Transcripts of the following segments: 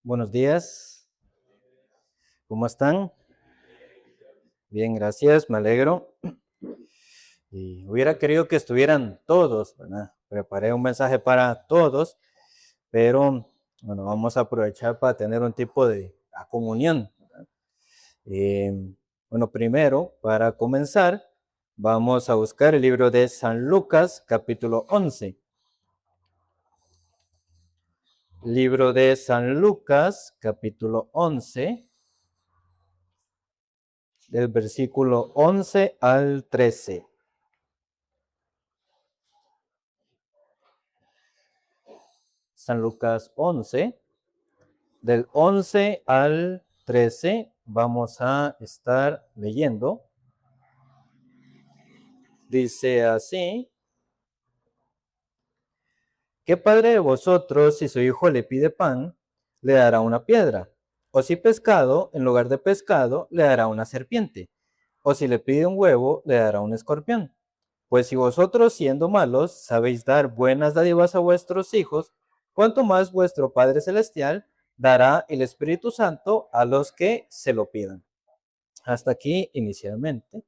Buenos días, ¿cómo están? Bien, gracias, me alegro. Y hubiera querido que estuvieran todos, ¿verdad? Preparé un mensaje para todos, pero bueno, vamos a aprovechar para tener un tipo de comunión. Eh, bueno, primero, para comenzar, vamos a buscar el libro de San Lucas, capítulo 11. Libro de San Lucas, capítulo 11, del versículo 11 al 13. San Lucas 11, del 11 al 13 vamos a estar leyendo. Dice así: ¿Qué padre de vosotros, si su hijo le pide pan, le dará una piedra? O si pescado, en lugar de pescado, le dará una serpiente. O si le pide un huevo, le dará un escorpión. Pues si vosotros, siendo malos, sabéis dar buenas dádivas a vuestros hijos, cuánto más vuestro Padre Celestial dará el Espíritu Santo a los que se lo pidan. Hasta aquí inicialmente.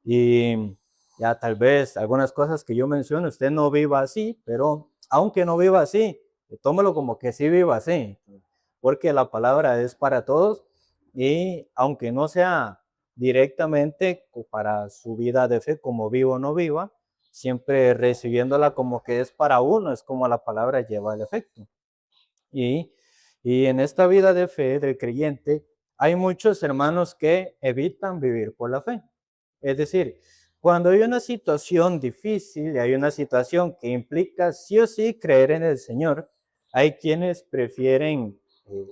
Y ya tal vez algunas cosas que yo menciono, usted no viva así, pero aunque no viva así, tómelo como que sí viva así, porque la palabra es para todos y aunque no sea directamente para su vida de fe, como viva o no viva, siempre recibiéndola como que es para uno, es como la palabra lleva el efecto. Y, y en esta vida de fe del creyente, hay muchos hermanos que evitan vivir por la fe. Es decir, cuando hay una situación difícil y hay una situación que implica sí o sí creer en el Señor, hay quienes prefieren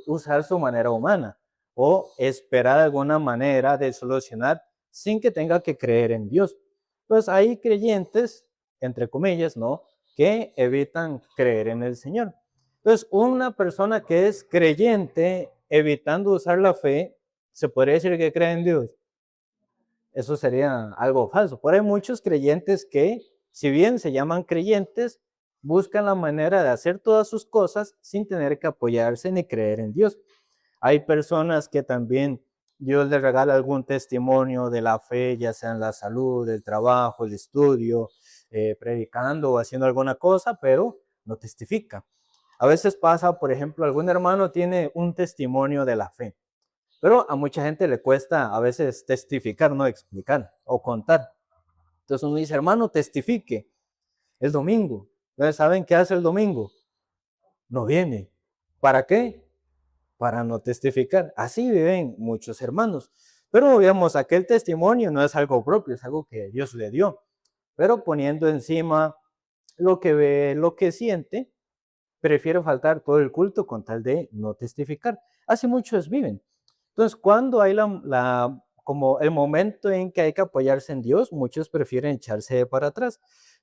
usar su manera humana o esperar alguna manera de solucionar sin que tenga que creer en Dios. Pues hay creyentes, entre comillas, ¿no?, que evitan creer en el Señor. Entonces, una persona que es creyente, evitando usar la fe, ¿se podría decir que cree en Dios? Eso sería algo falso. Por ahí hay muchos creyentes que, si bien se llaman creyentes, buscan la manera de hacer todas sus cosas sin tener que apoyarse ni creer en Dios. Hay personas que también Dios les regala algún testimonio de la fe, ya sea en la salud, el trabajo, el estudio, predicando o haciendo alguna cosa, pero no testifica. A veces pasa, por ejemplo, algún hermano tiene un testimonio de la fe, pero a mucha gente le cuesta a veces testificar, no explicar o contar. Entonces uno dice, hermano, testifique, es domingo. Entonces, ¿saben qué hace el domingo? No viene. ¿Para qué? Para no testificar. Así viven muchos hermanos. Pero digamos, aquel testimonio no es algo propio, es algo que Dios le dio. Pero poniendo encima lo que ve, lo que siente, prefiere faltar todo el culto con tal de no testificar. Así muchos viven. Entonces, cuando hay como el momento en que hay que apoyarse en Dios, muchos prefieren echarse para atrás.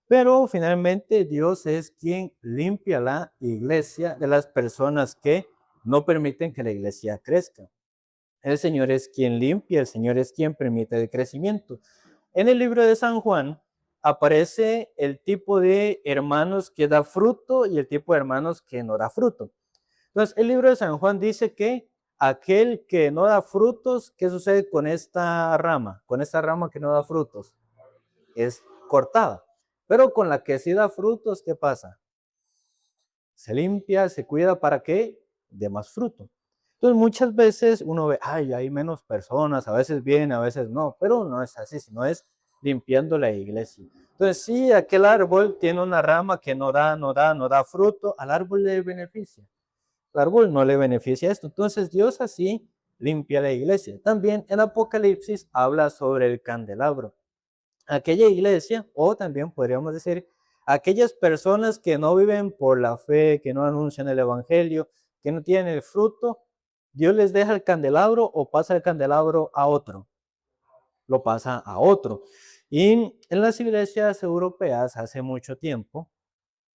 Pero finalmente Dios es quien limpia la iglesia de las personas que no permiten que la iglesia crezca. El Señor es quien limpia, el Señor es quien permite el crecimiento. En el libro de San Juan aparece el tipo de hermanos que da fruto y el tipo de hermanos que no da fruto. Entonces, el libro de San Juan dice que aquel que no da frutos, ¿qué sucede con esta rama? Con esta rama que no da frutos, es cortada. Pero con la que sí da frutos, ¿qué pasa? Se limpia, se cuida para que dé más fruto. Entonces, muchas veces uno ve, ay, hay menos personas, a veces bien, a veces no, pero no es así, sino es limpiando la iglesia. Entonces, si aquel árbol tiene una rama que no da fruto, al árbol le beneficia. El árbol no le beneficia esto. Entonces, Dios así limpia la iglesia. También en Apocalipsis habla sobre el candelabro. Aquella iglesia, o también podríamos decir, aquellas personas que no viven por la fe, que no anuncian el evangelio, que no tienen el fruto, Dios les deja el candelabro o pasa el candelabro a otro, lo pasa a otro. Y en las iglesias europeas hace mucho tiempo,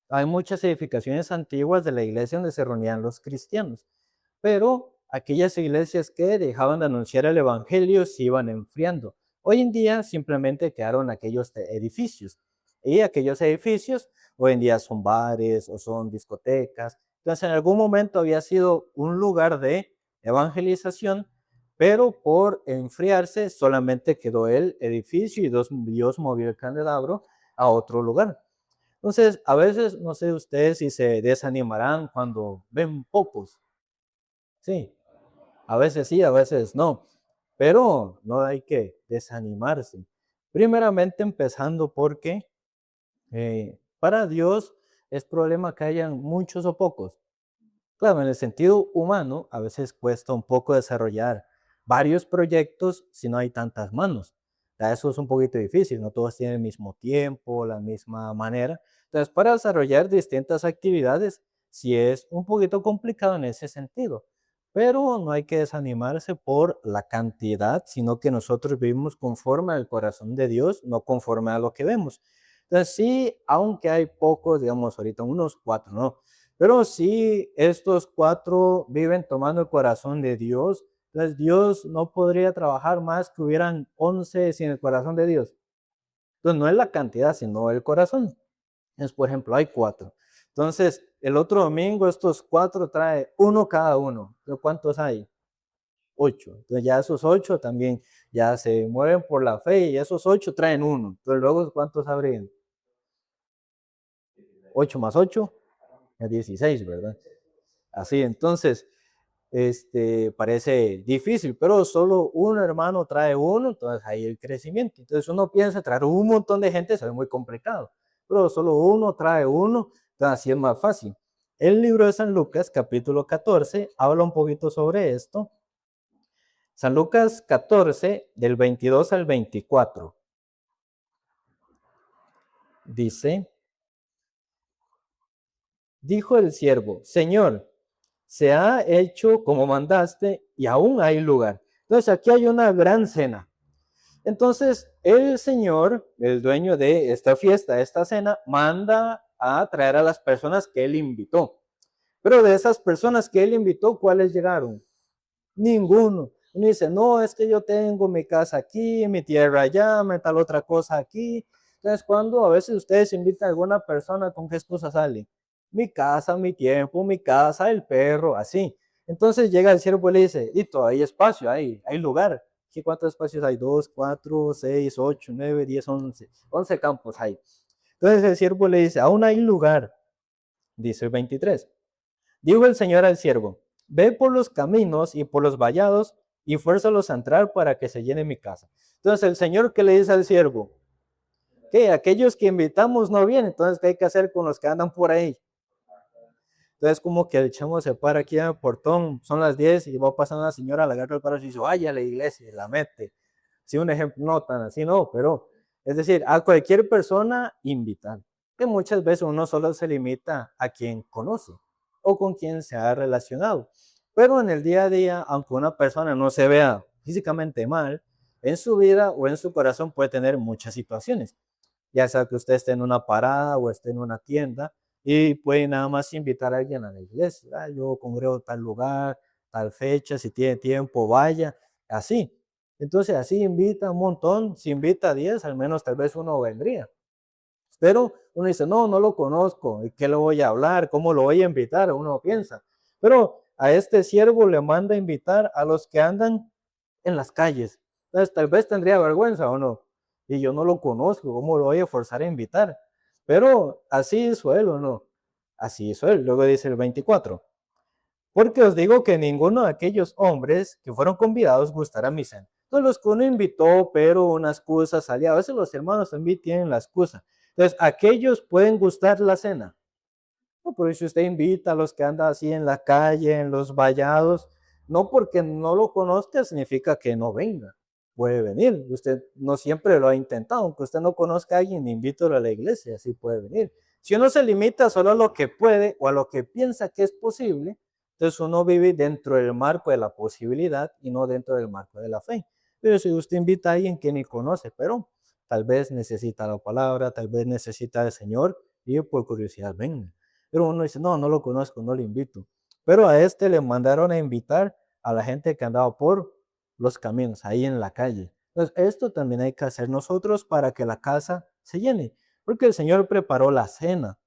hay muchas edificaciones antiguas de la iglesia donde se reunían los cristianos, pero aquellas iglesias que dejaban de anunciar el evangelio se iban enfriando. Hoy en día simplemente quedaron aquellos edificios y aquellos edificios hoy en día son bares o son discotecas Entonces, en algún momento había sido un lugar de evangelización, pero por enfriarse solamente quedó el edificio y Dios movió el candelabro a otro lugar. Entonces, a veces, no sé ustedes si se desanimarán cuando ven pocos. Sí, a veces sí, a veces no, pero no hay que desanimarse. Primeramente empezando porque para Dios es problema que hayan muchos o pocos. Claro, en el sentido humano, a veces cuesta un poco desarrollar varios proyectos si no hay tantas manos. Ya eso es un poquito difícil, no todos tienen el mismo tiempo, la misma manera. Entonces, para desarrollar distintas actividades, sí es un poquito complicado en ese sentido. Pero no hay que desanimarse por la cantidad, sino que nosotros vivimos conforme al corazón de Dios, no conforme a lo que vemos. Entonces, sí, aunque hay pocos, digamos ahorita unos 4, ¿no? Pero si estos 4 viven tomando el corazón de Dios, entonces Dios no podría trabajar más que hubieran 11 sin el corazón de Dios. Entonces no es la cantidad, sino el corazón. Entonces, por ejemplo, hay 4. Entonces, el otro domingo estos 4 trae uno cada uno. ¿Pero cuántos hay? 8. Entonces ya esos 8 también ya se mueven por la fe y esos 8 traen uno. Entonces luego, ¿cuántos habrían? 8 más 8 es 16, ¿verdad? Así, entonces, parece difícil, pero solo un hermano trae uno, entonces ahí el crecimiento. Entonces uno piensa traer un montón de gente, eso es muy complicado, pero solo uno trae uno, entonces así es más fácil. El libro de San Lucas, capítulo 14, habla un poquito sobre esto. San Lucas 14, del 22 al 24, dice, dijo el siervo, Señor, se ha hecho como mandaste y aún hay lugar. Entonces aquí hay una gran cena. Entonces el Señor, el dueño de esta fiesta, esta cena, manda a traer a las personas que él invitó. Pero de esas personas que él invitó, ¿cuáles llegaron? Ninguno. Uno dice, no, es que yo tengo mi casa aquí, mi tierra allá, me tal otra cosa aquí. Entonces, cuando a veces ustedes invitan a alguna persona, ¿con qué excusa salen? Mi casa, mi tiempo, mi casa, el perro, así. Entonces llega el siervo y le dice, Dito, hay espacio, hay lugar. ¿Qué cuántos espacios hay? 2, 4, 6, 8, 9, 10, 11. 11 campos hay. Entonces el siervo le dice, aún hay lugar, dice el 23. Dijo el Señor al siervo, ve por los caminos y por los vallados y fuérzalos a entrar para que se llene mi casa. Entonces el Señor, ¿qué le dice al siervo? Que aquellos que invitamos no vienen, entonces ¿qué hay que hacer con los que andan por ahí? Entonces como que el chamo se para aquí en el portón, son las 10 y va pasando una señora, le agarra el paro y dice, vaya a la iglesia y la mete. Sí, un ejemplo, no tan así, no, pero es decir, a cualquier persona invitar, que muchas veces uno solo se limita a quien conoce o con quien se ha relacionado. Pero en el día a día, aunque una persona no se vea físicamente mal, en su vida o en su corazón puede tener muchas situaciones. Ya sea que usted esté en una parada o esté en una tienda y puede nada más invitar a alguien a la iglesia. Ah, yo congrego tal lugar, tal fecha, si tiene tiempo, vaya, así. Entonces así invita un montón, si invita a 10, al menos tal vez uno vendría. Pero uno dice, no, no lo conozco, ¿qué le voy a hablar? ¿Cómo lo voy a invitar? Uno piensa. Pero a este siervo le manda a invitar a los que andan en las calles. Entonces tal vez tendría vergüenza o no. Y yo no lo conozco, ¿cómo lo voy a forzar a invitar? Pero así hizo él o no. Así hizo él. Luego dice el 24. Porque os digo que ninguno de aquellos hombres que fueron convidados gustará mi cena. Entonces los que uno invitó, pero una excusa salía. A veces los hermanos también tienen la excusa. Entonces, aquellos pueden gustar la cena. No, pero si usted invita a los que andan así en la calle, en los vallados, no porque no lo conozca significa que no venga. Puede venir. Usted no siempre lo ha intentado. Aunque usted no conozca a alguien, invítelo a la iglesia, así puede venir. Si uno se limita solo a lo que puede o a lo que piensa que es posible, entonces uno vive dentro del marco de la posibilidad y no dentro del marco de la fe. Pero si usted invita a alguien que ni conoce, pero tal vez necesita la palabra, tal vez necesita al Señor y por curiosidad venga. Pero uno dice, no, no lo conozco, no lo invito. Pero a este le mandaron a invitar a la gente que andaba por los caminos, ahí en la calle. Entonces, esto también hay que hacer nosotros para que la casa se llene, porque el Señor preparó la cena.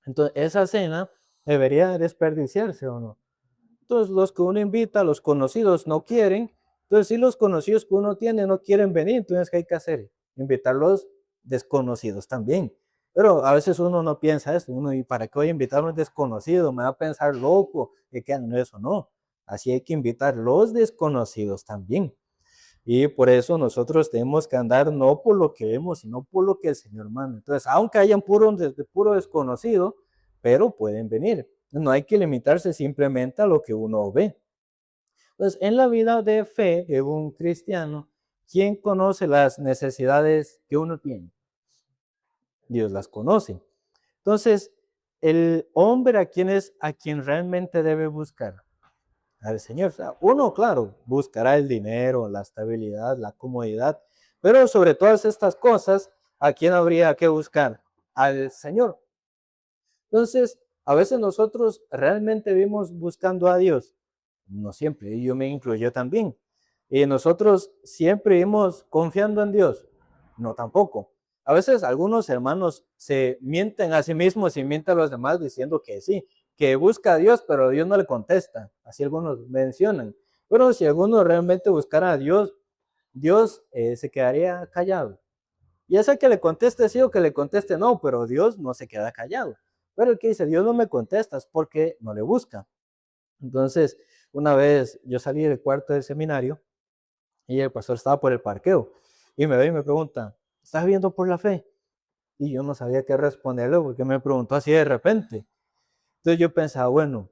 Entonces, esa cena Debería desperdiciarse o no. Entonces, los que uno invita, los conocidos no quieren. Entonces, si los conocidos que uno tiene no quieren venir, entonces, ¿qué hay que hacer? Invitar los desconocidos también. Pero a veces uno no piensa eso. Uno, ¿y para qué voy a invitar a un desconocido? Me va a pensar loco. Que no, eso no. Así hay que invitar los desconocidos también. Y por eso nosotros tenemos que andar no por lo que vemos, sino por lo que el Señor manda. Entonces, aunque hayan puro desconocido, pero pueden venir. No hay que limitarse simplemente a lo que uno ve. Pues en la vida de fe de un cristiano, ¿quién conoce las necesidades que uno tiene? Dios las conoce. Entonces, el hombre a quien realmente debe buscar al Señor. O sea, uno, claro, buscará el dinero, la estabilidad, la comodidad, pero sobre todas estas cosas, ¿a quién habría que buscar? Al Señor. Entonces, a veces nosotros realmente vivimos buscando a Dios. No siempre, y yo me incluyo también. Y nosotros siempre vivimos confiando en Dios. No tampoco. A veces algunos hermanos se mienten a sí mismos y mienten a los demás diciendo que sí, que busca a Dios, pero Dios no le contesta. Así algunos mencionan. Pero si alguno realmente buscara a Dios, Dios se quedaría callado. Ya sea que le conteste sí o que le conteste no, pero Dios no se queda callado. Pero el que dice, Dios no me contesta es porque no le busca. Entonces, una vez yo salí del cuarto del seminario y el pastor estaba por el parqueo y me ve y me pregunta, ¿estás viendo por la fe? Y yo no sabía qué responderle porque me preguntó así de repente. Entonces yo pensaba, bueno,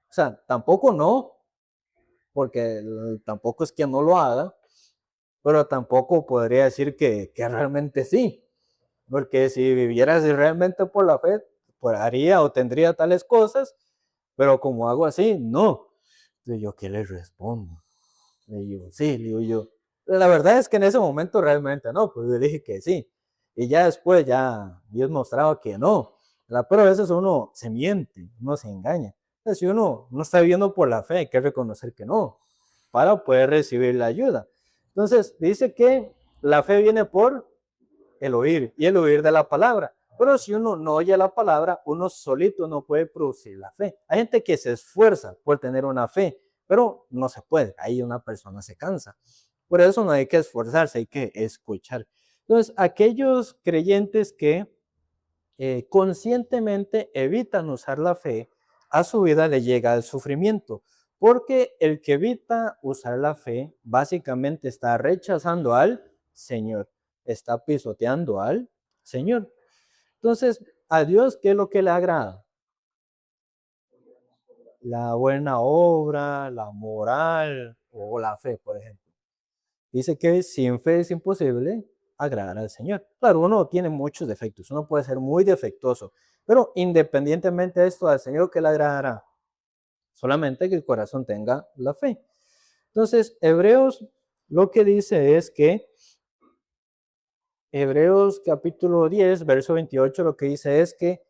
o sea, tampoco no, porque tampoco es que no lo haga, pero tampoco podría decir que realmente sí. Porque si vivieras realmente por la fe, pues haría o tendría tales cosas, pero como hago así, no. Entonces yo, ¿qué le respondo? Le digo, sí, le digo yo. La verdad es que en ese momento realmente no, pues yo dije que sí. Y ya después ya Dios mostraba que no. Pero a veces uno se miente, uno se engaña. Entonces, si uno no está viviendo por la fe, hay que reconocer que no, para poder recibir la ayuda. Entonces, dice que la fe viene por el oír y el oír de la palabra. Pero si uno no oye la palabra, uno solito no puede producir la fe. Hay gente que se esfuerza por tener una fe, pero no se puede. Ahí una persona se cansa. Por eso no hay que esforzarse, hay que escuchar. Entonces, aquellos creyentes que conscientemente evitan usar la fe, a su vida le llega el sufrimiento, porque el que evita usar la fe básicamente está rechazando al Señor, está pisoteando al Señor. Entonces, a Dios, ¿qué es lo que le agrada? La buena obra, la moral o la fe, por ejemplo. Dice que sin fe es imposible agradar al Señor. Claro, uno tiene muchos defectos, uno puede ser muy defectuoso, pero independientemente de esto, al Señor que le agradará, solamente que el corazón tenga la fe. Entonces, Hebreos lo que dice es que, Hebreos capítulo 10, verso 28, lo que dice es que,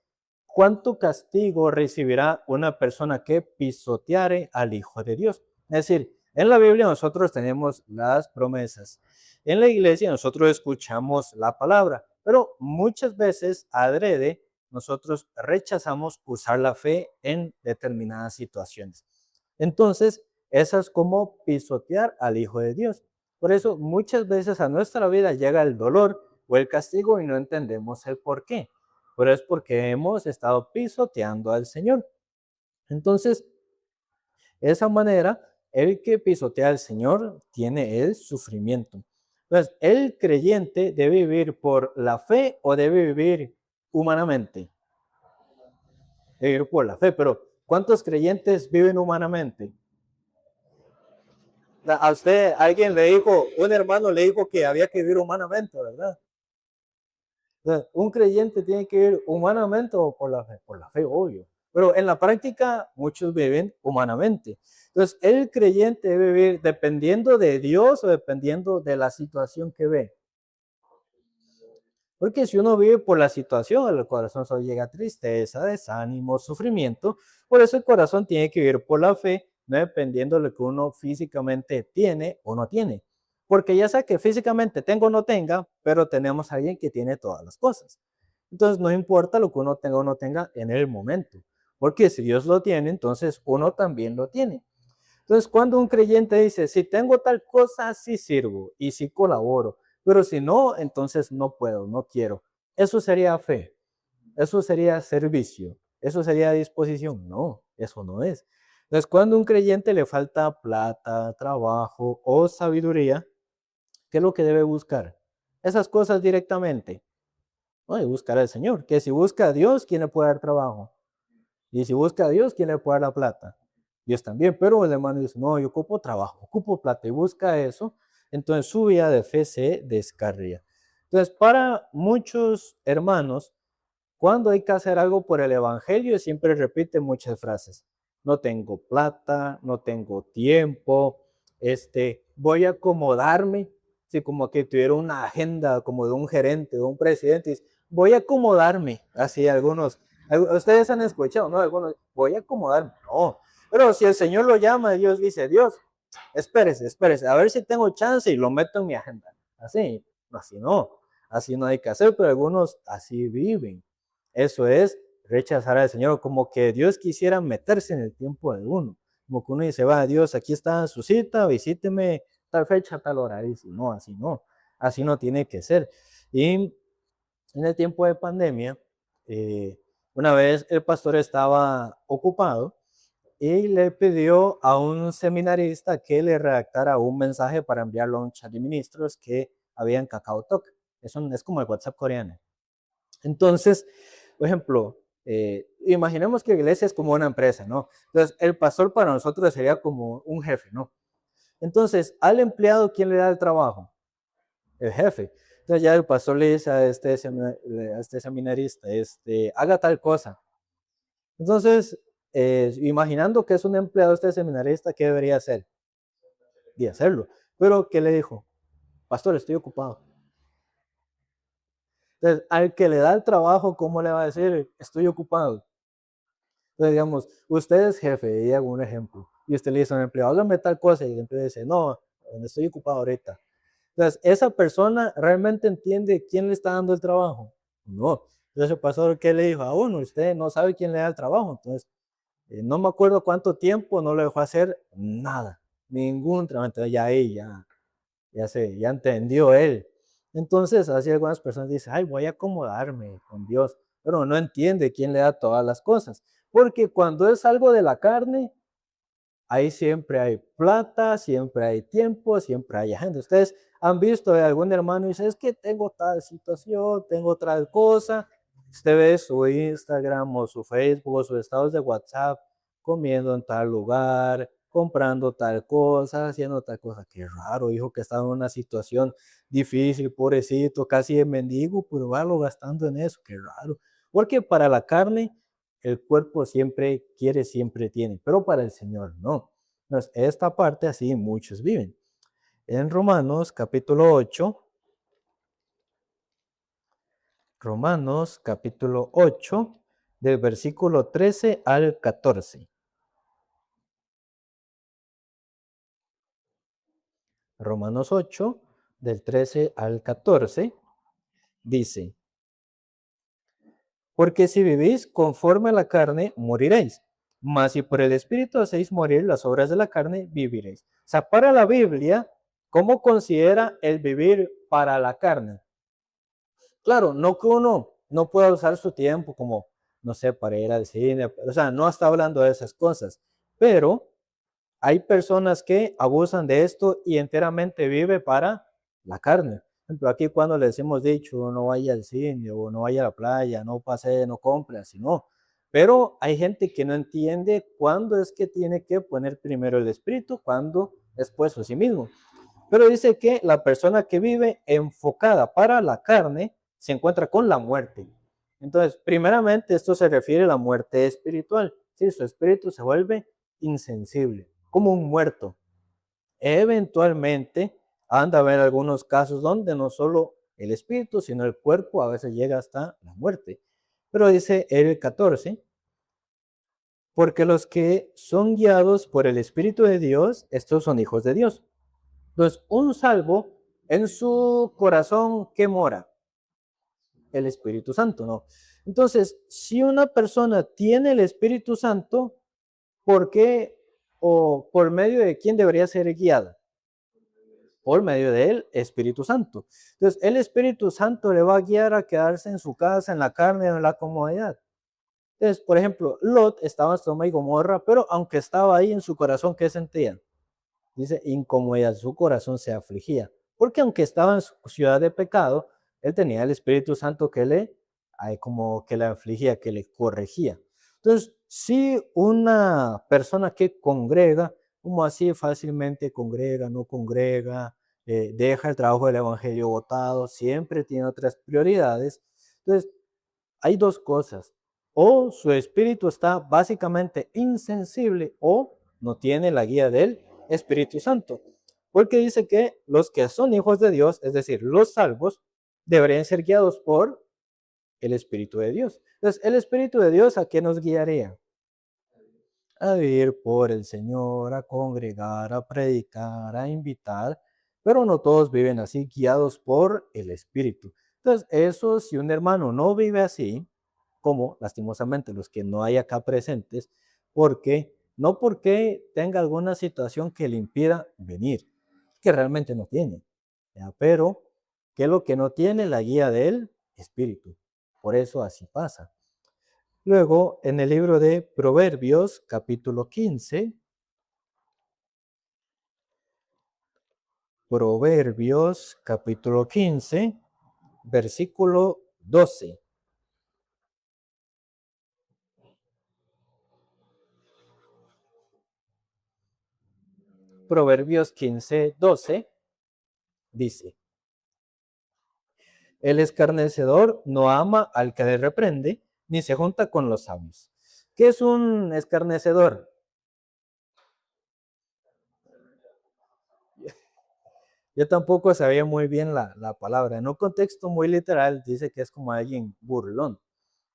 ¿cuánto castigo recibirá una persona que pisoteare al Hijo de Dios? Es decir, en la Biblia nosotros tenemos las promesas. En la iglesia nosotros escuchamos la palabra, pero muchas veces adrede nosotros rechazamos usar la fe en determinadas situaciones. Entonces, eso es como pisotear al Hijo de Dios. Por eso muchas veces a nuestra vida llega el dolor o el castigo y no entendemos el por qué. Pero es porque hemos estado pisoteando al Señor. Entonces, de esa manera, el que pisotea al Señor tiene el sufrimiento. Entonces, el creyente debe vivir por la fe o debe vivir humanamente. Debe vivir por la fe, pero ¿cuántos creyentes viven humanamente? A usted alguien le dijo, un hermano le dijo que había que vivir humanamente, ¿verdad? Un creyente tiene que vivir humanamente o por la fe, obvio. Pero en la práctica muchos viven humanamente. Entonces, el creyente debe vivir dependiendo de Dios o dependiendo de la situación que ve. Porque si uno vive por la situación, el corazón solo llega a tristeza, desánimo, sufrimiento. Por eso el corazón tiene que vivir por la fe, no dependiendo de lo que uno físicamente tiene o no tiene. Porque ya sea que físicamente tenga o no tenga, pero tenemos a alguien que tiene todas las cosas. Entonces no importa lo que uno tenga o no tenga en el momento. porque si Dios lo tiene, entonces uno también lo tiene. Entonces, cuando un creyente dice, si tengo tal cosa, sí sirvo y sí colaboro, pero si no, entonces no puedo, no quiero. Eso sería fe, eso sería servicio, eso sería disposición. No, eso no es. Entonces, cuando a un creyente le falta plata, trabajo o sabiduría, ¿qué es lo que debe buscar? Esas cosas directamente. No, y buscar al Señor, que si busca a Dios, ¿quién le puede dar trabajo? Y si busca a Dios, ¿quién le puede dar la plata? Dios también, pero el hermano dice, no, yo ocupo trabajo, ocupo plata y busca eso, entonces su vida de fe se descarría. Entonces, para muchos hermanos, cuando hay que hacer algo por el Evangelio, siempre repite muchas frases. No tengo plata, no tengo tiempo, voy a acomodarme, sí, como que tuviera una agenda como de un gerente, de un presidente, dice, voy a acomodarme, así algunos, ustedes han escuchado, ¿no? Algunos, voy a acomodarme, no, pero si el Señor lo llama, Dios dice, Dios, espérese, a ver si tengo chance y lo meto en mi agenda, así no hay que hacer, pero algunos así viven. Eso es rechazar al Señor, como que Dios quisiera meterse en el tiempo de uno. Como que uno dice, va, Dios, aquí está su cita, visíteme tal fecha, tal hora. Y dice, así no tiene que ser. Y en el tiempo de pandemia, una vez el pastor estaba ocupado y le pidió a un seminarista que le redactara un mensaje para enviarlo a un chat de ministros que había en KakaoTalk. Es como el WhatsApp coreano. Entonces, por ejemplo, imaginemos que la iglesia es como una empresa, ¿no? Entonces, el pastor para nosotros sería como un jefe, ¿no? Entonces, al empleado, ¿quién le da el trabajo? El jefe. Entonces, ya el pastor le dice a este seminarista, haga tal cosa. Entonces, imaginando que es un empleado este seminarista, ¿qué debería hacer? De hacerlo. Pero, ¿qué le dijo? Pastor, estoy ocupado. Entonces, al que le da el trabajo, ¿cómo le va a decir? Estoy ocupado. Entonces, digamos, usted es jefe, y hago un ejemplo, y usted le dice a un empleado, hágame tal cosa, y el empleado dice, no, estoy ocupado ahorita. Entonces, ¿esa persona realmente entiende quién le está dando el trabajo? No. Entonces, el pastor, ¿qué le dijo? A uno, usted no sabe quién le da el trabajo. Entonces, no me acuerdo cuánto tiempo no le dejó hacer nada, ningún trabajo. Entonces, ya ahí, ya entendió él. Entonces, así algunas personas dicen, ay, voy a acomodarme con Dios, pero no entiende quién le da todas las cosas. Porque cuando es algo de la carne, ahí siempre hay plata, siempre hay tiempo, siempre hay agenda. Ustedes han visto a algún hermano y dice, es que tengo tal situación, tengo tal cosa. Usted ve su Instagram o su Facebook o sus estados de WhatsApp comiendo en tal lugar, comprando tal cosa, haciendo tal cosa. Qué raro, hijo, que está en una situación difícil, pobrecito, casi de mendigo, pero va lo gastando en eso. Qué raro. Porque para la carne el cuerpo siempre quiere, siempre tiene, pero para el Señor no. Entonces, esta parte así muchos viven. En Romanos capítulo 8, del versículo 13 al 14. Romanos 8, del 13 al 14, dice, porque si vivís conforme a la carne, moriréis. Mas si por el Espíritu hacéis morir las obras de la carne, viviréis. O sea, para la Biblia, ¿cómo considera el vivir para la carne? Claro, no que uno no pueda usar su tiempo como, no sé, para ir al cine, o sea, no está hablando de esas cosas, pero hay personas que abusan de esto y enteramente vive para la carne. Por ejemplo, aquí cuando les hemos dicho no vaya al cine o no vaya a la playa, no pase, no compre, así no. Pero hay gente que no entiende cuándo es que tiene que poner primero el espíritu, cuándo después a sí mismo. Pero dice que la persona que vive enfocada para la carne se encuentra con la muerte. Entonces, primeramente, esto se refiere a la muerte espiritual. Si su espíritu se vuelve insensible, como un muerto. Eventualmente, anda a haber algunos casos donde no solo el espíritu, sino el cuerpo a veces llega hasta la muerte. Pero dice el 14, porque los que son guiados por el Espíritu de Dios, estos son hijos de Dios. Entonces, un salvo en su corazón, ¿qué mora? El Espíritu Santo, ¿no? Entonces, si una persona tiene el Espíritu Santo, ¿por qué o por medio de quién debería ser guiada? Por medio del Espíritu Santo. Entonces, el Espíritu Santo le va a guiar a quedarse en su casa, en la carne, en la comodidad. Entonces, por ejemplo, Lot estaba en Sodoma y Gomorra, pero aunque estaba ahí en su corazón, ¿qué sentía? Dice, incomodidad, su corazón se afligía. Porque aunque estaba en su ciudad de pecado, él tenía el Espíritu Santo que como que le afligía, que le corregía. Entonces, si una persona que congrega, como así fácilmente congrega, no congrega, deja el trabajo del evangelio botado, siempre tiene otras prioridades. Entonces, hay dos cosas. O su espíritu está básicamente insensible o no tiene la guía del Espíritu Santo. Porque dice que los que son hijos de Dios, es decir, los salvos, deberían ser guiados por el Espíritu de Dios. Entonces, el Espíritu de Dios, ¿a qué nos guiaría? A vivir por el Señor, a congregar, a predicar, a invitar, pero no todos viven así, guiados por el Espíritu. Entonces, eso, si un hermano no vive así, como lastimosamente los que no hay acá presentes, porque no porque tenga alguna situación que le impida venir, que realmente no tiene, ¿ya? Pero que es lo que no tiene la guía del Espíritu. Por eso así pasa. Luego, en el libro de Proverbios, capítulo 15, Proverbios, capítulo 15, versículo 12. Proverbios 15, 12 dice, el escarnecedor no ama al que le reprende, ni se junta con los sabios. ¿Qué es un escarnecedor? Yo tampoco sabía muy bien la palabra. En un contexto muy literal dice que es como alguien burlón,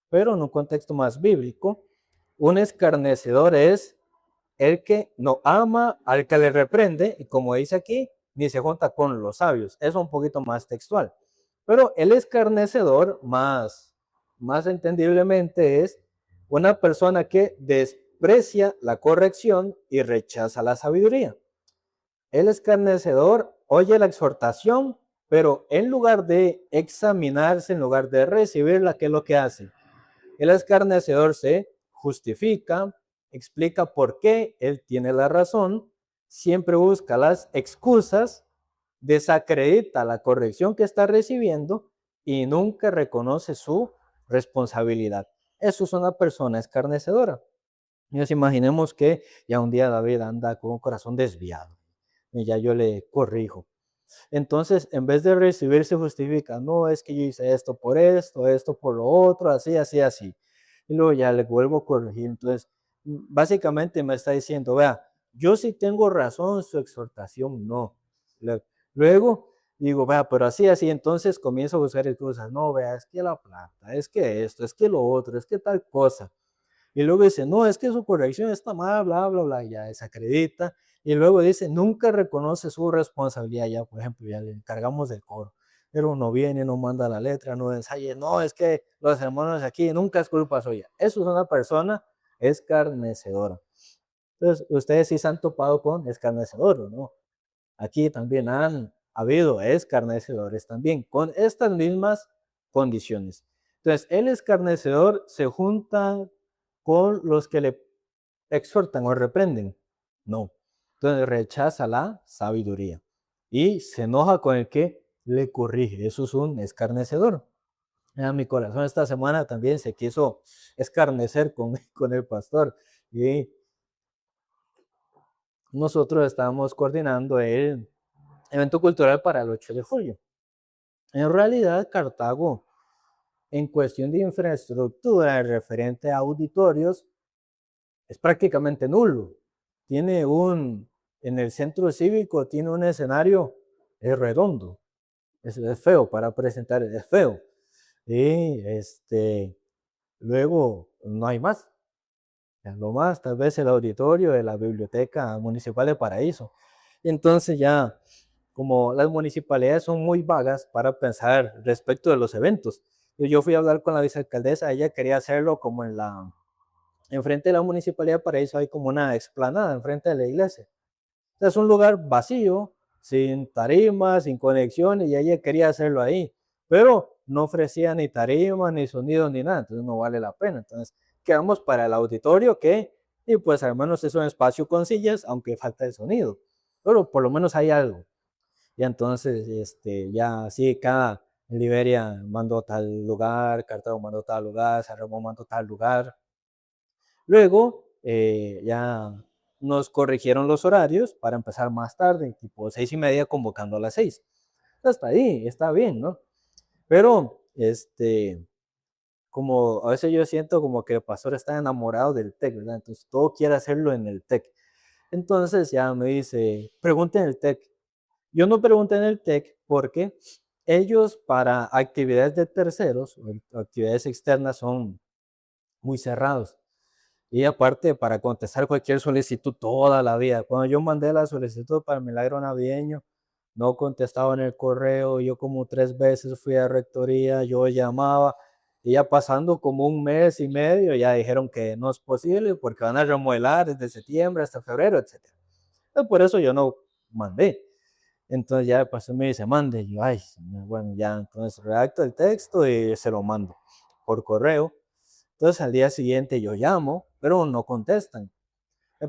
pero en un contexto más bíblico, un escarnecedor es el que no ama al que le reprende, y como dice aquí, ni se junta con los sabios. Es un poquito más textual. Pero el escarnecedor, más entendiblemente, es una persona que desprecia la corrección y rechaza la sabiduría. El escarnecedor oye la exhortación, pero en lugar de examinarse, en lugar de recibirla, ¿qué es lo que hace? El escarnecedor se justifica, explica por qué él tiene la razón, siempre busca las excusas, desacredita la corrección que está recibiendo y nunca reconoce su responsabilidad. Eso es una persona escarnecedora. Nos imaginemos que ya un día David anda con un corazón desviado y ya yo le corrijo. Entonces, en vez de recibir, se justifica, no, es que yo hice esto por lo otro, así, así, así. Y luego ya le vuelvo a corregir. Entonces, básicamente me está diciendo, vea, yo sí tengo razón, su exhortación no. Luego digo, vea, pero así, así, entonces comienzo a buscar excusas, no, vea, es que la plata, es que esto, es que lo otro, es que tal cosa. Y luego dice, no, es que su corrección está mal, bla, bla, bla, ya desacredita. Y luego dice, nunca reconoce su responsabilidad. Ya, por ejemplo, ya le encargamos del coro. Pero no viene, no manda la letra, no ensaye, no, es que los hermanos aquí nunca es culpa suya. Eso es una persona escarnecedora. Entonces, ustedes sí se han topado con escarnecedores, ¿no? Aquí también han habido escarnecedores también, con estas mismas condiciones. Entonces, el escarnecedor se junta con los que le exhortan o reprenden. No. Entonces rechaza la sabiduría y se enoja con el que le corrige. Eso es un escarnecedor. En mi corazón esta semana también se quiso escarnecer con el pastor y nosotros estábamos coordinando el evento cultural para el 8 de julio. En realidad, Cartago, en cuestión de infraestructura referente a auditorios, es prácticamente nulo. Tiene en el centro cívico tiene un escenario redondo. Es feo para presentar, es feo. Y luego no hay más. Lo más, tal vez el auditorio de la Biblioteca Municipal de Paraíso. Y entonces ya, como las municipalidades son muy vagas para pensar respecto de los eventos, Yo fui a hablar con la vicealcaldesa, ella quería hacerlo como enfrente de la municipalidad, para eso hay como una explanada enfrente de la iglesia. Es un lugar vacío, sin tarimas, sin conexiones, y ella quería hacerlo ahí, pero no ofrecía ni tarimas, ni sonido, ni nada, entonces no vale la pena. Entonces quedamos para el auditorio, que, y pues al menos es un espacio con sillas, aunque falta el sonido, pero por lo menos hay algo. Y entonces, ya así, cada Liberia mandó tal lugar, Cartago mandó tal lugar, San Ramón mandó tal lugar. Luego, ya nos corrigieron los horarios para empezar más tarde, tipo 6:30, convocando a las 6. Hasta ahí, está bien, ¿no? Pero, como a veces yo siento como que el pastor está enamorado del TEC, ¿verdad? Entonces todo quiere hacerlo en el TEC. Entonces ya me dice, pregunten en el TEC. Yo no pregunté en el TEC porque ellos, para actividades de terceros o actividades externas, son muy cerrados. Y aparte, para contestar cualquier solicitud toda la vida. Cuando yo mandé la solicitud para el milagro navideño, no contestaba en el correo. Yo como 3 veces fui a rectoría, yo llamaba, y ya pasando como un mes y medio, ya dijeron que no es posible porque van a remodelar desde septiembre hasta febrero, etc. Entonces, por eso yo no mandé. Entonces ya el pastor me dice, mande. Y yo, ay, bueno, ya, entonces redacto el texto y se lo mando por correo. Entonces al día siguiente yo llamo, pero no contestan.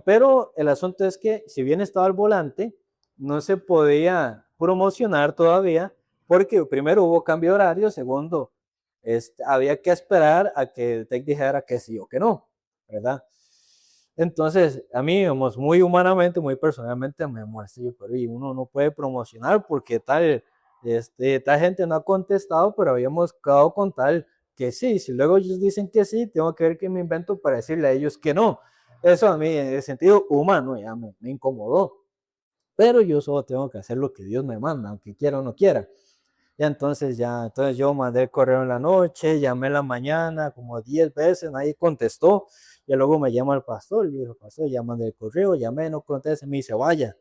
Pero el asunto es que, si bien estaba al volante, no se podía promocionar todavía, porque primero hubo cambio de horario, segundo, había que esperar a que el TEC dijera que sí o que no, ¿verdad? Entonces, a mí, digamos, muy humanamente, muy personalmente, me muestra, pero uno no puede promocionar porque tal gente no ha contestado, pero habíamos quedado con tal que sí. Si luego ellos dicen que sí, tengo que ver qué me invento para decirle a ellos que no. Eso a mí, en el sentido humano, ya me incomodó. Pero yo solo tengo que hacer lo que Dios me manda, aunque quiera o no quiera. Entonces yo mandé el correo en la noche, llamé en la mañana como 10 veces, nadie contestó. Y luego me llama el pastor, y dijo, pastor, ya mandé el correo, llamé, no contesta, me dice, vaya.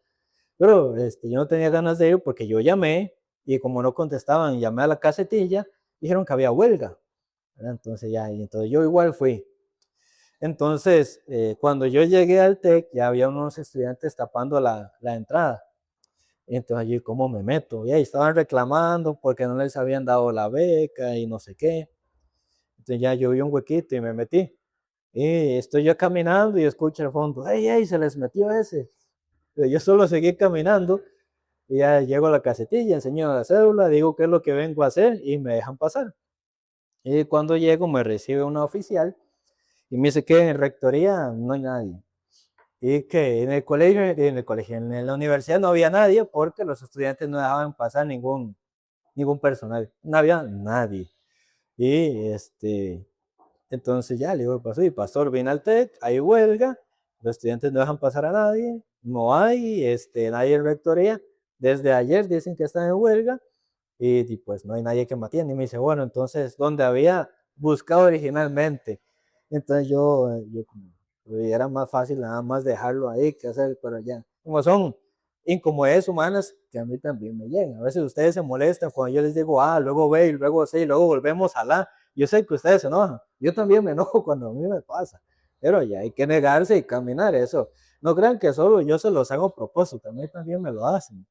Pero yo no tenía ganas de ir porque yo llamé, y como no contestaban, llamé a la casetilla, dijeron que había huelga, ¿verdad? Entonces entonces yo igual fui. Entonces, cuando yo llegué al TEC, ya había unos estudiantes tapando la entrada. Entonces allí, ¿cómo me meto? Y ahí estaban reclamando porque no les habían dado la beca y no sé qué. Entonces ya yo vi un huequito y me metí. Y estoy yo caminando y escucho al fondo, ¡ey, ey! Se les metió ese. Pero yo solo seguí caminando, y ya llego a la casetilla, enseño la cédula, digo qué es lo que vengo a hacer y me dejan pasar. Y cuando llego me recibe una oficial y me dice que en rectoría no hay nadie. Y que en la universidad no había nadie porque los estudiantes no dejaban pasar ningún personal, no había nadie. Y entonces ya le digo, pastor, y pastor, viene al TEC, hay huelga, los estudiantes no dejan pasar a nadie, no hay nadie en rectoría, desde ayer dicen que están en huelga, y pues no hay nadie que me atienda. Y me dice, bueno, entonces, ¿dónde había buscado originalmente? Entonces yo era más fácil nada más dejarlo ahí que hacer, pero ya, como son incomodidades humanas que a mí también me llegan. A veces ustedes se molestan cuando yo les digo, luego ve, y luego sí, y luego volvemos a la. Yo sé que ustedes se enojan, yo también me enojo cuando a mí me pasa, pero ya hay que negarse y caminar eso. No crean que solo yo se los hago a propósito, a mí también me lo hacen,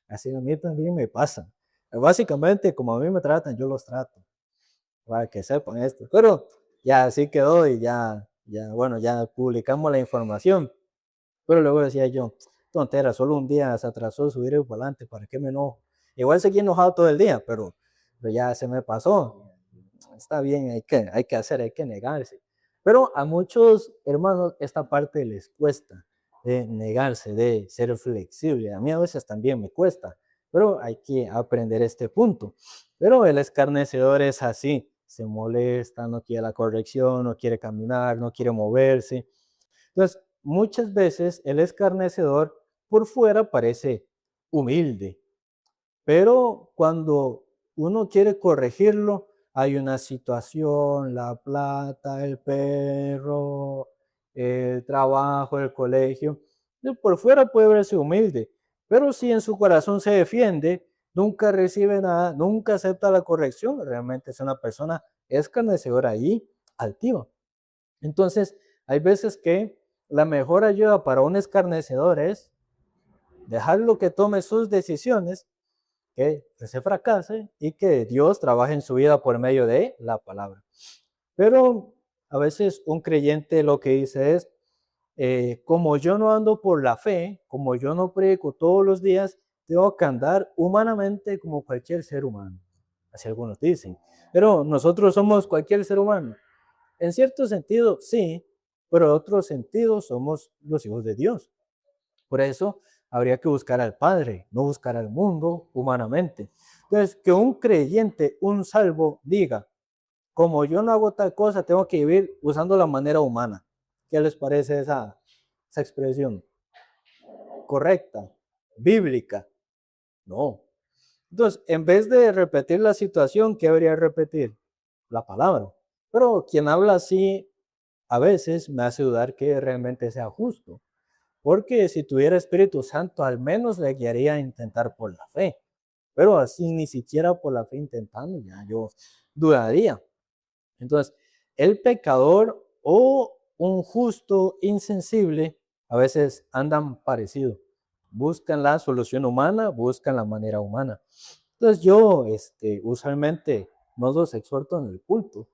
así a mí también me pasa. Básicamente, como a mí me tratan, yo los trato, para que sepan esto. Pero ya así quedó, y bueno, ya publicamos la información. Pero luego decía yo, tontera, solo un día se atrasó subir el volante, ¿para qué me enojo? Igual seguí enojado todo el día, pero ya se me pasó. Está bien, hay que negarse. Pero a muchos hermanos esta parte les cuesta, de negarse, de ser flexible. A mí a veces también me cuesta, pero hay que aprender este punto. Pero el escarnecedor es así, se molesta, no quiere la corrección, no quiere caminar, no quiere moverse. Entonces, muchas veces el escarnecedor por fuera parece humilde, pero cuando uno quiere corregirlo, hay una situación, la plata, el perro, el trabajo, el colegio. Por fuera puede verse humilde, pero si en su corazón se defiende, nunca recibe nada, nunca acepta la corrección, realmente es una persona escarnecedora y altiva. Entonces, hay veces que la mejor ayuda para un escarnecedor es dejarlo que tome sus decisiones, que se fracase y que Dios trabaje en su vida por medio de la palabra. Pero a veces un creyente lo que dice es, como yo no ando por la fe, como yo no predico todos los días, tengo que andar humanamente como cualquier ser humano. Así algunos dicen. Pero nosotros somos cualquier ser humano. En cierto sentido, sí, pero en otro sentido somos los hijos de Dios. Por eso habría que buscar al Padre, no buscar al mundo humanamente. Entonces, que un creyente, un salvo, diga, como yo no hago tal cosa, tengo que vivir usando la manera humana. ¿Qué les parece esa expresión? ¿Correcta? ¿Bíblica? No. Entonces, en vez de repetir la situación, ¿qué debería repetir? La palabra. Pero quien habla así a veces me hace dudar que realmente sea justo. Porque si tuviera Espíritu Santo, al menos le guiaría a intentar por la fe. Pero así ni siquiera por la fe intentando, ya yo dudaría. Entonces, el pecador o un justo insensible a veces andan parecido. Buscan la solución humana, buscan la manera humana. Entonces yo usualmente no los exhorto en el culto,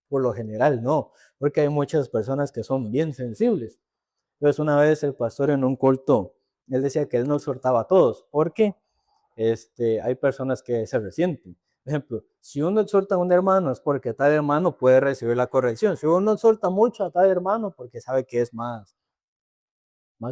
por lo general no, porque hay muchas personas que son bien sensibles. Entonces una vez el pastor en un culto, él decía que él no exhortaba a todos, porque hay personas que se resienten. Por ejemplo, si uno exhorta a un hermano es porque tal hermano puede recibir la corrección. Si uno exhorta mucho a tal hermano porque sabe que es más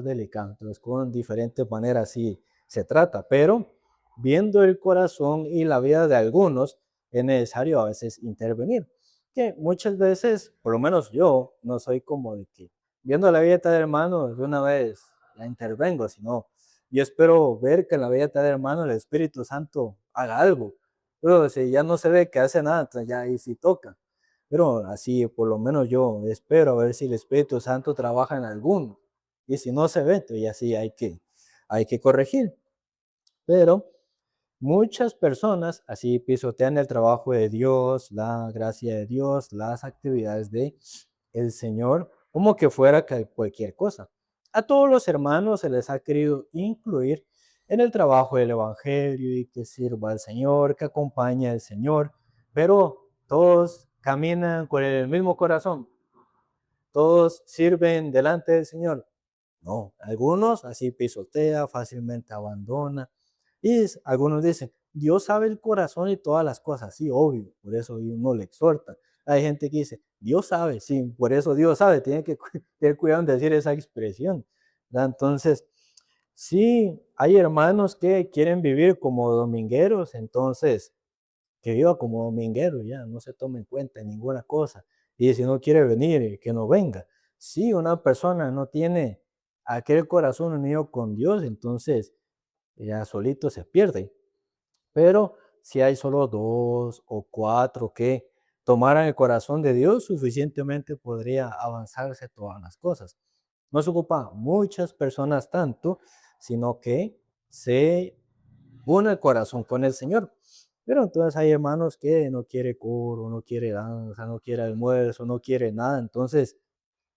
delicado. Entonces, con diferentes maneras sí se trata. Pero viendo el corazón y la vida de algunos, es necesario a veces intervenir. Que muchas veces, por lo menos yo, no soy como de que viendo la vida de tal hermano de una vez la intervengo, sino yo espero ver que en la vida de tal hermano el Espíritu Santo haga algo. Pero si ya no se ve que hace nada, entonces ya ahí sí toca. Pero así, por lo menos yo espero a ver si el Espíritu Santo trabaja en alguno. Y si no se ve, entonces ya sí hay que corregir. Pero muchas personas así pisotean el trabajo de Dios, la gracia de Dios, las actividades de el Señor, como que fuera cualquier cosa. A todos los hermanos se les ha querido incluir en el trabajo del Evangelio y que sirva al Señor, que acompañe al Señor, pero todos caminan con el mismo corazón, todos sirven delante del Señor. No, algunos así pisotea, fácilmente abandona. Y algunos dicen, Dios sabe el corazón y todas las cosas, sí, obvio, por eso uno le exhorta. Hay gente que dice, Dios sabe, sí, por eso Dios sabe, tiene que tener cuidado en decir esa expresión. ¿Verdad? Entonces, sí, hay hermanos que quieren vivir como domingueros, entonces, que viva como dominguero, ya, no se tome en cuenta ninguna cosa. Y si no quiere venir, que no venga. Si una persona no tiene aquel corazón unido con Dios, entonces ya solito se pierde. Pero si hay solo 2 o 4 que tomaran el corazón de Dios, suficientemente podría avanzarse todas las cosas. No se ocupa muchas personas tanto, sino que se une el corazón con el Señor. Pero entonces hay hermanos que no quiere coro, no quiere danza, no quiere almuerzo, no quiere nada. Entonces,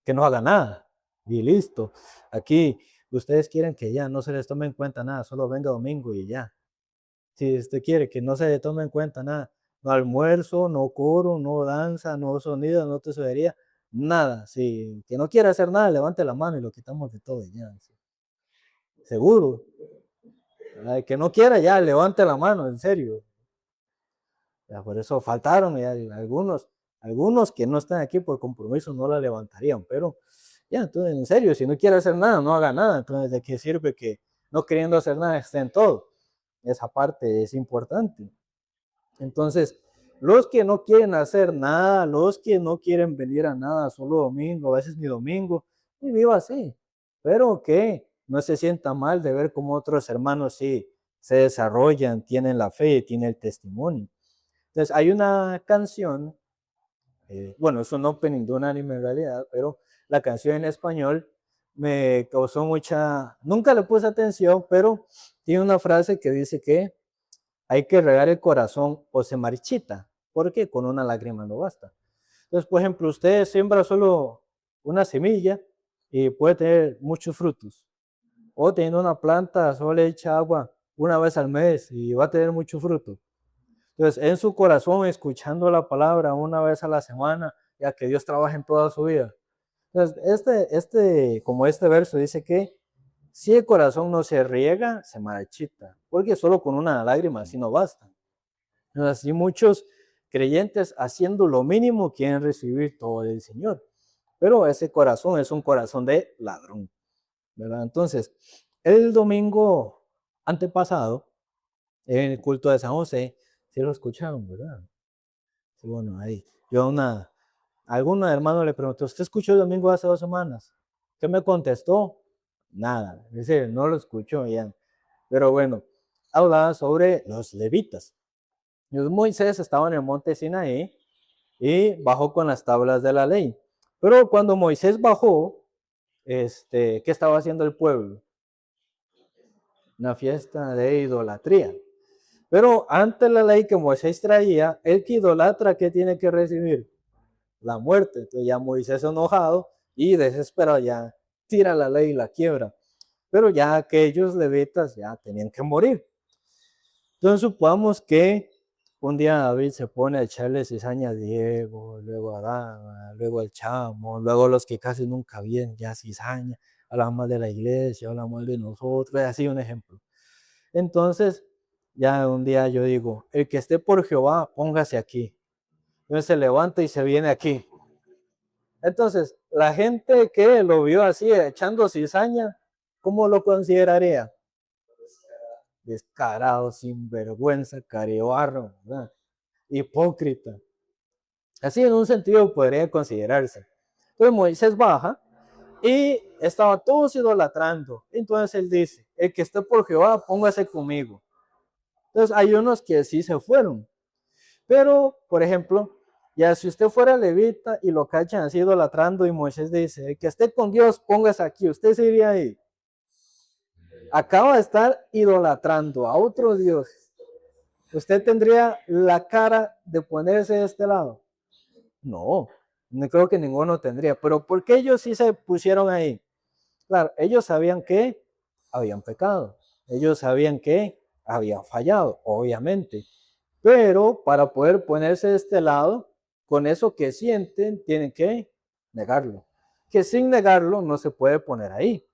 que no haga nada. Y listo. Aquí ustedes quieren que ya no se les tome en cuenta nada, solo venga domingo y ya. Si usted quiere que no se le tome en cuenta nada, no almuerzo, no coro, no danza, no sonido, no tesorería, nada. Si que no quiere hacer nada, levante la mano y lo quitamos de todo y ya. Sí. Seguro. El que no quiera ya, levante la mano, en serio. Ya, por eso faltaron ya, algunos que no están aquí por compromiso no la levantarían, pero ya, entonces en serio, si no quiere hacer nada, no haga nada, entonces de qué sirve que no queriendo hacer nada esté en todo. Esa parte es importante. Entonces, los que no quieren hacer nada, los que no quieren venir a nada, solo domingo, a veces ni domingo, y viva así, pero que no se sienta mal de ver cómo otros hermanos sí se desarrollan, tienen la fe, tienen el testimonio. Entonces, hay una canción, bueno, es un opening de un anime en realidad, pero la canción en español me causó mucha, nunca le puse atención, pero tiene una frase que dice que hay que regar el corazón o se marchita, porque con una lágrima no basta. Entonces, por ejemplo, usted siembra solo una semilla y puede tener muchos frutos. O teniendo una planta, solo le echa agua una vez al mes y va a tener mucho fruto. Entonces, en su corazón, escuchando la palabra una vez a la semana, ya que Dios trabaja en toda su vida. Entonces, como este verso dice que si el corazón no se riega, se marchita, porque solo con una lágrima así no basta. Entonces, así muchos creyentes haciendo lo mínimo quieren recibir todo del Señor, pero ese corazón es un corazón de ladrón, ¿verdad? Entonces, el domingo antepasado, en el culto de San José, sí lo escucharon, ¿verdad? Sí, bueno, ahí. Yo a algún hermano le pregunté, ¿usted escuchó el domingo hace 2 semanas? ¿Qué me contestó? Nada, dice, no lo escuchó ya. Pero bueno, hablaba sobre los levitas. Moisés estaba en el monte Sinaí y bajó con las tablas de la ley. Pero cuando Moisés bajó, ¿qué estaba haciendo el pueblo? Una fiesta de idolatría. Pero ante la ley que Moisés traía, el que idolatra, ¿qué tiene que recibir? La muerte. Entonces ya Moisés enojado y desesperado ya tira la ley y la quiebra. Pero ya aquellos levitas ya tenían que morir. Entonces supongamos que un día David se pone a echarle cizaña a Diego, luego a Dama, luego al Chamo, luego a los que casi nunca vienen ya cizaña, hablan mal de la iglesia, hablan mal de nosotros, así un ejemplo. Entonces, ya un día yo digo, el que esté por Jehová, póngase aquí. Entonces se levanta y se viene aquí. Entonces, la gente que lo vio así, echando cizaña, ¿cómo lo consideraría? Descarado, sinvergüenza, carebarro, ¿verdad? Hipócrita. Así en un sentido podría considerarse. Entonces Moisés baja y estaba todos idolatrando. Entonces él dice, el que esté por Jehová, póngase conmigo. Entonces hay unos que sí se fueron. Pero, por ejemplo, ya si usted fuera levita y lo cachan así idolatrando y Moisés dice, el que esté con Dios, póngase aquí. Usted se iría ahí. Acaba de estar idolatrando a otro Dios. ¿Usted tendría la cara de ponerse de este lado? No, no creo que ninguno tendría. Pero ¿por qué ellos sí se pusieron ahí? Claro, ellos sabían que habían pecado. Ellos sabían que habían fallado, obviamente. Pero para poder ponerse de este lado, con eso que sienten, tienen que negarlo. Que sin negarlo no se puede poner ahí.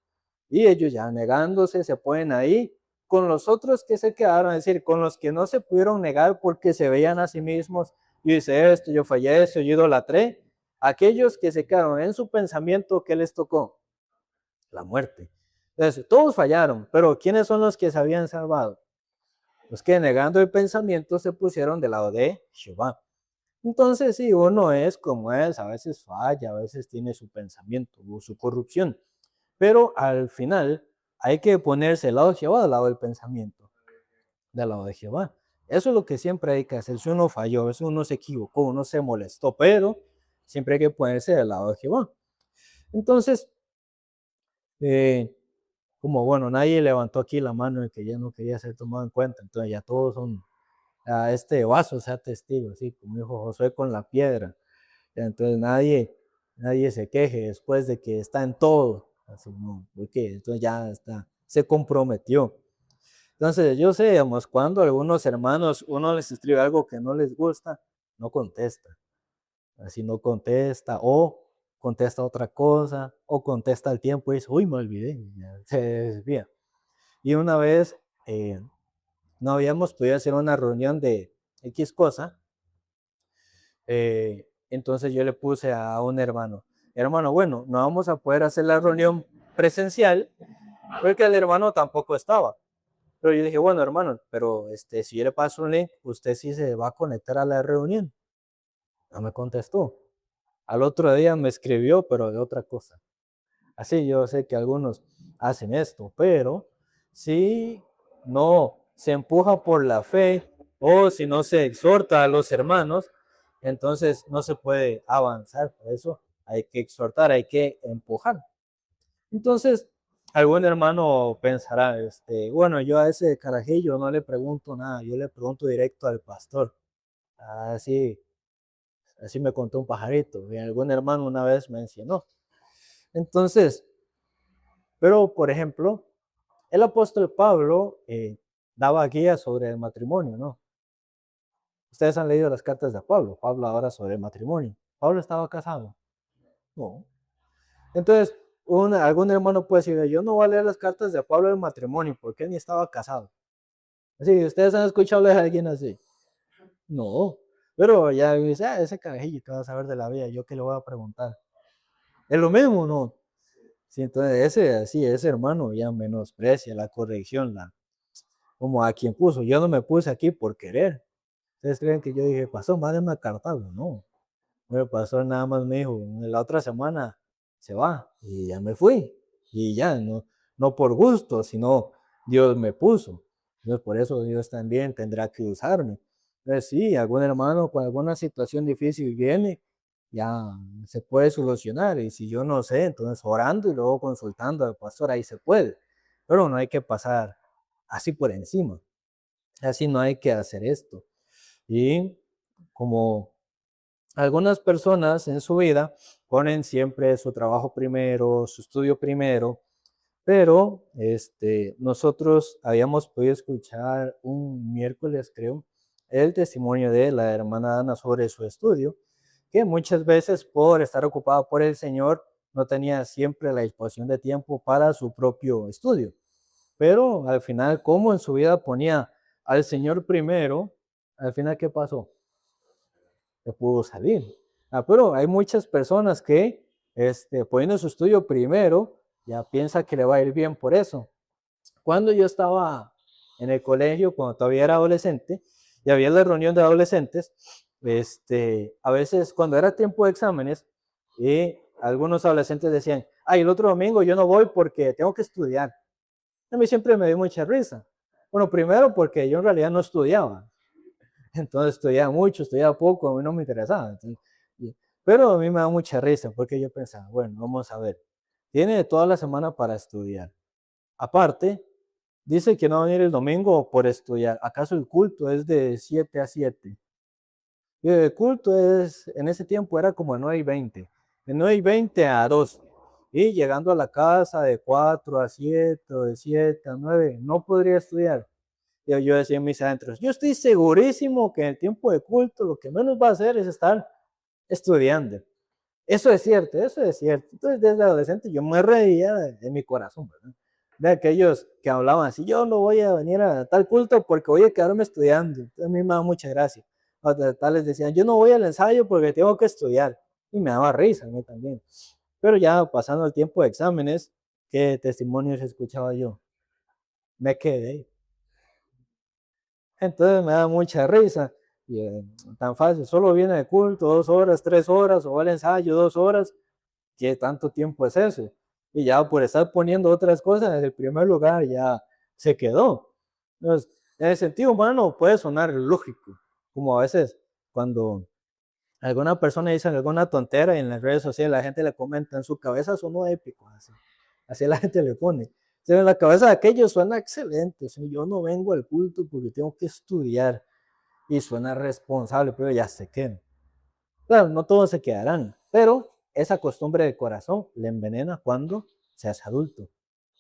Y ellos ya negándose se ponen ahí con los otros que se quedaron, es decir, con los que no se pudieron negar porque se veían a sí mismos, yo hice esto, yo fallé eso, yo idolatré, aquellos que se quedaron en su pensamiento, ¿qué les tocó? La muerte. Entonces, todos fallaron, pero ¿quiénes son los que se habían salvado? Los que negando el pensamiento se pusieron del lado de Jehová. Entonces, sí, uno es como es, a veces falla, a veces tiene su pensamiento o su corrupción, pero al final hay que ponerse del lado de Jehová, del lado del pensamiento, del lado de Jehová. Eso es lo que siempre hay que hacer. Si uno falló, si uno se equivocó, uno se molestó, pero siempre hay que ponerse del lado de Jehová. Entonces, como bueno, nadie levantó aquí la mano de que ya no quería ser tomado en cuenta, entonces ya todos son a este vaso sea testigo, así como dijo Josué con la piedra. Entonces nadie se queje después de que está en todo, así, no, porque entonces ya está, se comprometió. Entonces yo sé, digamos, cuando algunos hermanos uno les escribe algo que no les gusta, no contesta, así no contesta, o contesta otra cosa, o contesta al tiempo y dice, uy, me olvidé, ya se desvía. Y una vez no habíamos podido hacer una reunión de X cosa, entonces yo le puse a un hermano, bueno, no vamos a poder hacer la reunión presencial porque el hermano tampoco estaba. Pero yo dije, bueno, hermano, pero si yo le paso un link, usted sí se va a conectar a la reunión. No me contestó. Al otro día me escribió, pero de otra cosa. Así yo sé que algunos hacen esto, pero si no se empuja por la fe o si no se exhorta a los hermanos, entonces no se puede avanzar. Por eso hay que exhortar, hay que empujar. Entonces, Algún hermano pensará, bueno, yo a ese carajillo no le pregunto nada, yo le pregunto directo al pastor. Así, así me contó un pajarito, y algún hermano una vez mencionó. Entonces, pero por ejemplo, el apóstol Pablo daba guías sobre el matrimonio, ¿no? Ustedes han leído las cartas de Pablo. Pablo ahora sobre el matrimonio. ¿Pablo estaba casado? No. Entonces, algún hermano puede decir, yo no voy a leer las cartas de Pablo del matrimonio porque él ni estaba casado. Así, ¿ustedes han escuchado hablar de alguien así? No. Pero ya dice, ese carajillo que va a saber de la vida, yo qué le voy a preguntar. Es lo mismo, ¿no? Sí, entonces ese hermano ya menosprecia la corrección, como a quien puso. Yo no me puse aquí por querer. ¿Ustedes creen que yo dije, pasó, mándeme a Cartago? No. El pastor nada más me dijo, la otra semana se va. Y ya me fui. Y ya, no por gusto, sino Dios me puso. Entonces, por eso Dios también tendrá que usarme. Entonces, sí, algún hermano con alguna situación difícil viene, ya se puede solucionar. Y si yo no sé, entonces orando y luego consultando al pastor, ahí se puede. Pero no hay que pasar así por encima. Así no hay que hacer esto. Y como algunas personas en su vida ponen siempre su trabajo primero, su estudio primero, pero nosotros habíamos podido escuchar un miércoles, creo, el testimonio de la hermana Ana sobre su estudio, que muchas veces por estar ocupada por el Señor no tenía siempre la disposición de tiempo para su propio estudio. Pero al final, como en su vida ponía al Señor primero, al final, ¿qué pasó? Que pudo salir. Pero hay muchas personas que poniendo su estudio primero, ya piensa que le va a ir bien por eso. Cuando yo estaba en el colegio, cuando todavía era adolescente, y había la reunión de adolescentes, a veces cuando era tiempo de exámenes, y algunos adolescentes decían, ay, el otro domingo yo no voy porque tengo que estudiar. A mí siempre me dio mucha risa. Bueno, primero porque yo en realidad no estudiaba. Entonces estudiaba mucho, estudiaba poco, a mí no me interesaba. Entonces, pero a mí me da mucha risa porque yo pensaba, bueno, vamos a ver, tiene toda la semana para estudiar. Aparte, dice que no va a venir el domingo por estudiar. ¿Acaso el culto es de 7 a 7? Y el culto en ese tiempo era como de 9:20, de 9:20 a 2. Y llegando a la casa de 4 a 7, o de 7 a 9, no podría estudiar. Yo decía en mis adentros, yo estoy segurísimo que en el tiempo de culto lo que menos va a hacer es estar estudiando. Eso es cierto, eso es cierto. Entonces, desde adolescente yo me reía de mi corazón, ¿verdad? De aquellos que hablaban así, yo no voy a venir a tal culto porque voy a quedarme estudiando. Entonces, a mí me da mucha gracia. Otros tales decían, yo no voy al ensayo porque tengo que estudiar. Y me daba risa a mí también. Pero ya pasando el tiempo de exámenes, ¿qué testimonios escuchaba yo? Me quedé. Entonces me da mucha risa. Y, tan fácil, solo viene de culto 2 horas, 3 horas, o el ensayo 2 horas. ¿Qué tanto tiempo es ese? Y ya por estar poniendo otras cosas en el primer lugar ya se quedó. Entonces, en el sentido humano puede sonar lógico, como a veces cuando alguna persona dice alguna tontera y en las redes sociales la gente le comenta en su cabeza sonó épico, así la gente le pone. En la cabeza de aquellos suena excelente, yo no vengo al culto porque tengo que estudiar y suena responsable, pero ya se quedan. Claro, no todos se quedarán, pero esa costumbre de corazón le envenena cuando se hace adulto,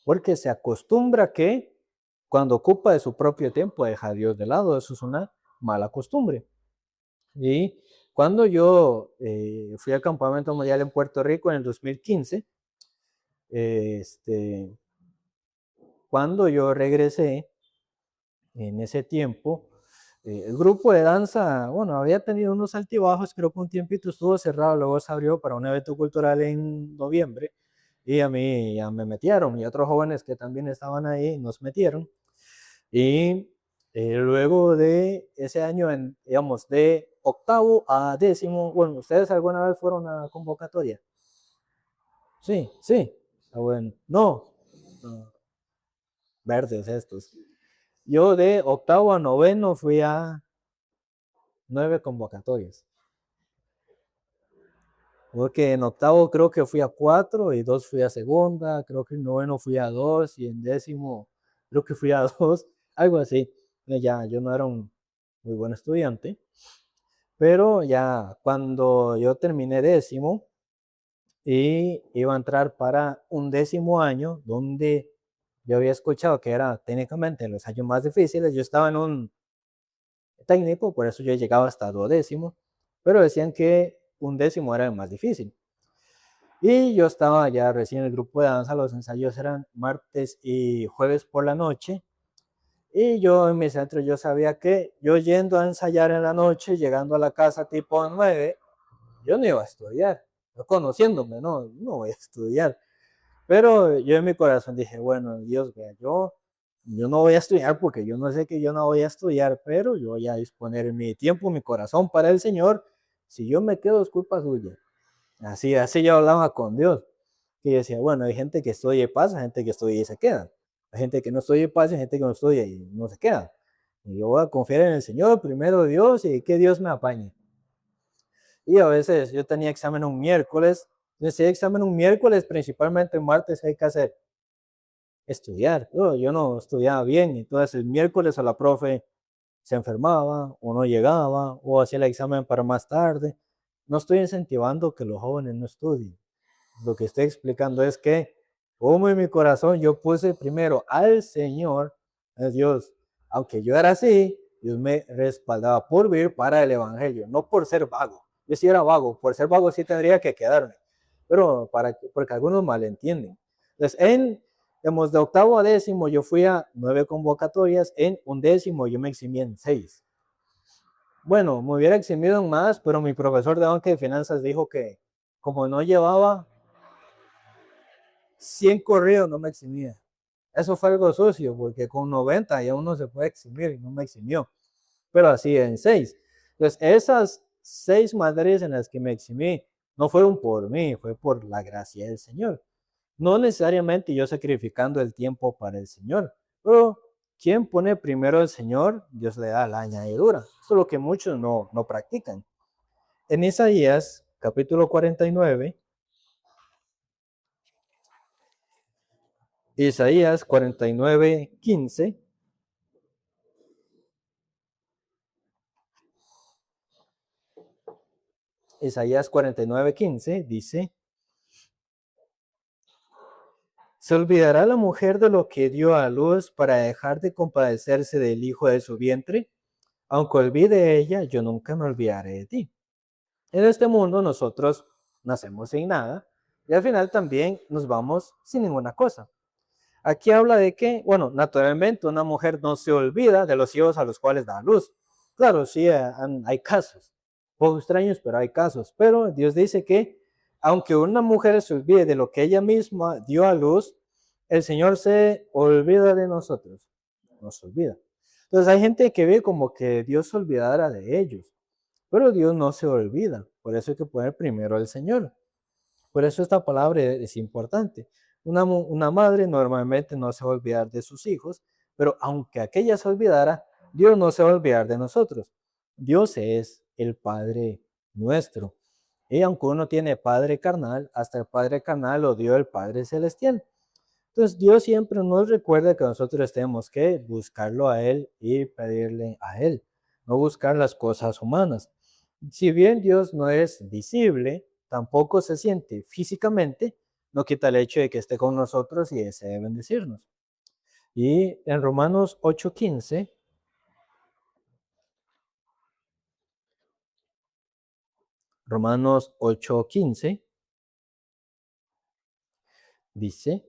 porque se acostumbra que cuando ocupa de su propio tiempo deja a Dios de lado, eso es una mala costumbre. Y cuando yo fui al campamento mundial en Puerto Rico en el 2015, cuando yo regresé en ese tiempo, el grupo de danza, bueno, había tenido unos altibajos, creo que un tiempito estuvo cerrado, luego se abrió para un evento cultural en noviembre y a mí ya me metieron y otros jóvenes que también estaban ahí nos metieron. Y luego de ese año, digamos, de octavo a décimo, bueno, ¿ustedes alguna vez fueron a convocatoria? Sí, sí. Bueno, no, no, verdes estos. Yo de octavo a noveno fui a 9 convocatorias. Porque en octavo creo que fui a 4 y 2 fui a segunda, creo que en noveno fui a 2 y en décimo creo que fui a 2, algo así. Ya, yo no era un muy buen estudiante, pero ya cuando yo terminé décimo y iba a entrar para un décimo año, donde yo había escuchado que era técnicamente los años más difíciles, yo estaba en un técnico, por eso yo llegaba hasta duodécimo, pero decían que un décimo era el más difícil. Y yo estaba ya recién en el grupo de danza, los ensayos eran martes y jueves por la noche. Y yo en mi centro yo sabía que yo yendo a ensayar en la noche, llegando a la casa tipo 9, yo no iba a estudiar. Yo conociéndome, no voy a estudiar. Pero yo en mi corazón dije, bueno, Dios, vea, yo no voy a estudiar porque yo no sé que yo no voy a estudiar, pero yo voy a disponer mi tiempo, mi corazón para el Señor. Si yo me quedo es culpa suya. Así yo hablaba con Dios. Y decía, bueno, hay gente que estudia y pasa, gente que estudia y se queda. Hay gente que no estudia y pasa, hay gente que no estudia y no se queda. Y yo voy a confiar en el Señor, primero Dios, y que Dios me apañe. Y a veces yo tenía examen un miércoles, decía examen un miércoles, principalmente un martes hay que hacer estudiar. Yo no estudiaba bien, entonces el miércoles a la profe se enfermaba o no llegaba o hacía el examen para más tarde. No estoy incentivando que los jóvenes no estudien. Lo que estoy explicando es que, como en mi corazón yo puse primero al Señor, a Dios, aunque yo era así, Dios me respaldaba por vivir para el Evangelio, no por ser vago. Yo sí era vago, por ser vago sí tendría que quedarme, pero porque algunos malentienden. Entonces, digamos, de octavo a décimo yo fui a 9 convocatorias, en un décimo yo me eximí en 6. Bueno, me hubiera eximido en más, pero mi profesor de banca y finanzas dijo que como no llevaba 100 corridos, no me eximía. Eso fue algo sucio, porque con 90 ya uno se puede eximir y no me eximió. Pero así en 6. Entonces, esas 6 materias en las que me eximí no fueron por mí, fue por la gracia del Señor. No necesariamente yo sacrificando el tiempo para el Señor, pero quien pone primero al Señor, Dios le da la añadidura. Eso es lo que muchos no practican. En Isaías, capítulo 49, Isaías 49, 15, Isaías 49, 15 dice, ¿se olvidará la mujer de lo que dio a luz para dejar de compadecerse del hijo de su vientre? Aunque olvide ella, yo nunca me olvidaré de ti. En este mundo nosotros nacemos sin nada y al final también nos vamos sin ninguna cosa. Aquí habla de que, bueno, naturalmente una mujer no se olvida de los hijos a los cuales da luz. Claro, sí, hay casos, poco extraños, pero hay casos. Pero Dios dice que aunque una mujer se olvide de lo que ella misma dio a luz, el Señor se olvida de nosotros, nos olvida. Entonces hay gente que ve como que Dios se olvidara de ellos, pero Dios no se olvida. Por eso hay que poner primero al Señor. Por eso esta palabra es importante. Una madre normalmente no se va a olvidar de sus hijos, pero aunque aquella se olvidara, Dios no se va a olvidar de nosotros. Dios es el Padre nuestro. Y aunque uno tiene Padre carnal, hasta el Padre carnal lo dio el Padre celestial. Entonces Dios siempre nos recuerda que nosotros tenemos que buscarlo a Él y pedirle a Él, no buscar las cosas humanas. Si bien Dios no es visible, tampoco se siente físicamente, no quita el hecho de que esté con nosotros y desee bendecirnos. Y en Romanos 8:15, Romanos 8:15 dice,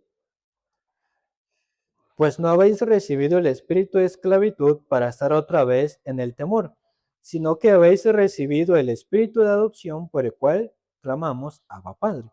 pues no habéis recibido el espíritu de esclavitud para estar otra vez en el temor, sino que habéis recibido el espíritu de adopción por el cual clamamos Abba Padre.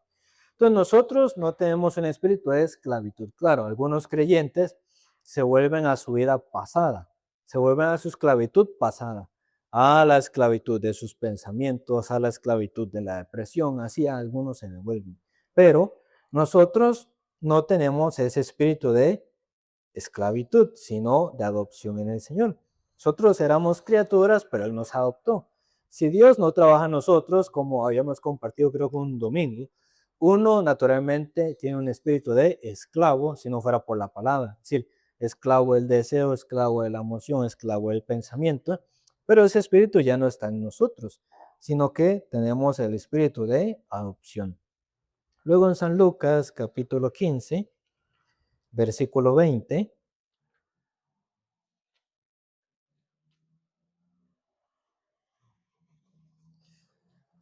Entonces nosotros no tenemos un espíritu de esclavitud. Claro, algunos creyentes se vuelven a su vida pasada, se vuelven a su esclavitud pasada, a la esclavitud de sus pensamientos, a la esclavitud de la depresión, así algunos se devuelven. Pero nosotros no tenemos ese espíritu de esclavitud, sino de adopción en el Señor. Nosotros éramos criaturas, pero Él nos adoptó. Si Dios no trabaja en nosotros, como habíamos compartido creo que un domingo, uno naturalmente tiene un espíritu de esclavo si no fuera por la palabra. Es decir, esclavo del deseo, esclavo de la emoción, esclavo del pensamiento, pero ese espíritu ya no está en nosotros, sino que tenemos el espíritu de adopción. Luego en San Lucas capítulo 15, versículo 20,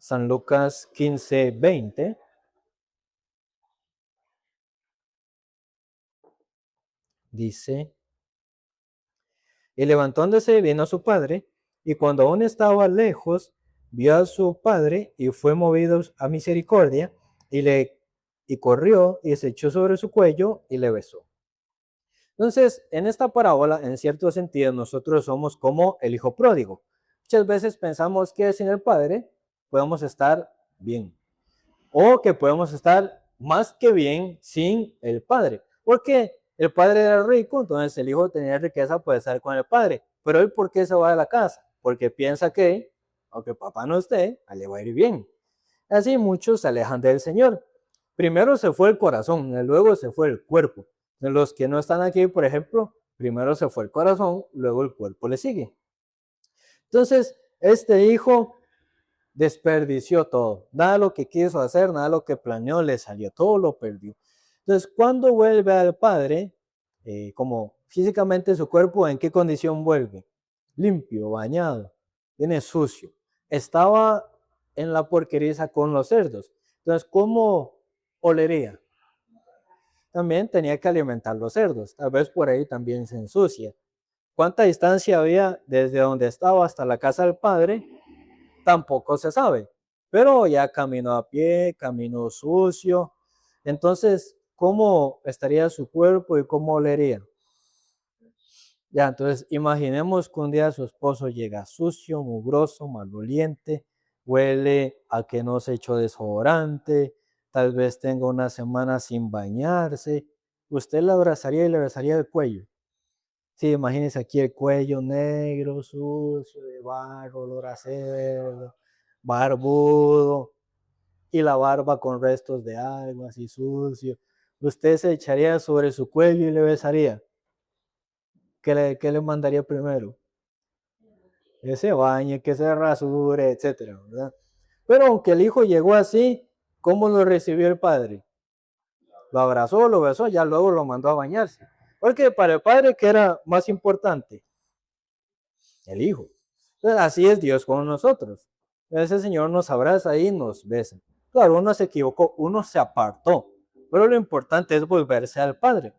San Lucas 15, 20, dice, y levantándose vino a su padre, y cuando aún estaba lejos, vio a su padre y fue movido a misericordia, y corrió y se echó sobre su cuello y le besó. Entonces, en esta parábola, en cierto sentido, nosotros somos como el hijo pródigo. Muchas veces pensamos que sin el padre podemos estar bien, o que podemos estar más que bien sin el padre, porque el padre era rico, entonces el hijo tenía riqueza, puede estar con el padre, pero él ¿por qué se va de la casa? Porque piensa que, aunque papá no esté, a él le va a ir bien. Así muchos se alejan del Señor. Primero se fue el corazón, luego se fue el cuerpo. De los que no están aquí, por ejemplo, primero se fue el corazón, luego el cuerpo le sigue. Entonces, este hijo desperdició todo. Nada de lo que quiso hacer, nada de lo que planeó le salió, todo lo perdió. Entonces, cuando vuelve al padre, como físicamente su cuerpo, ¿en qué condición vuelve? Limpio, bañado, viene sucio. Estaba en la porqueriza con los cerdos. Entonces, ¿cómo olería? También tenía que alimentar los cerdos. Tal vez por ahí también se ensucia. ¿Cuánta distancia había desde donde estaba hasta la casa del padre? Tampoco se sabe, pero ya caminó a pie, caminó sucio. Entonces, ¿cómo estaría su cuerpo y cómo olería? Ya, entonces imaginemos que un día su esposo llega sucio, mugroso, maloliente, huele a que no se echó desodorante, tal vez tenga una semana sin bañarse. Usted la abrazaría y le besaría el cuello. Sí, imagínese aquí el cuello negro, sucio, de barro, olor a cerdo, barbudo, y la barba con restos de algo así sucio. Usted se echaría sobre su cuello y le besaría. ¿Qué le mandaría primero? Que se bañe, que se rasure, etcétera, ¿verdad? Pero aunque el hijo llegó así, ¿cómo lo recibió el padre? Lo abrazó, lo besó, ya luego lo mandó a bañarse. Porque para el padre, ¿qué era más importante? El hijo. Entonces, así es Dios con nosotros. Ese Señor nos abraza y nos besa. Claro, uno se equivocó, uno se apartó, pero lo importante es volverse al Padre.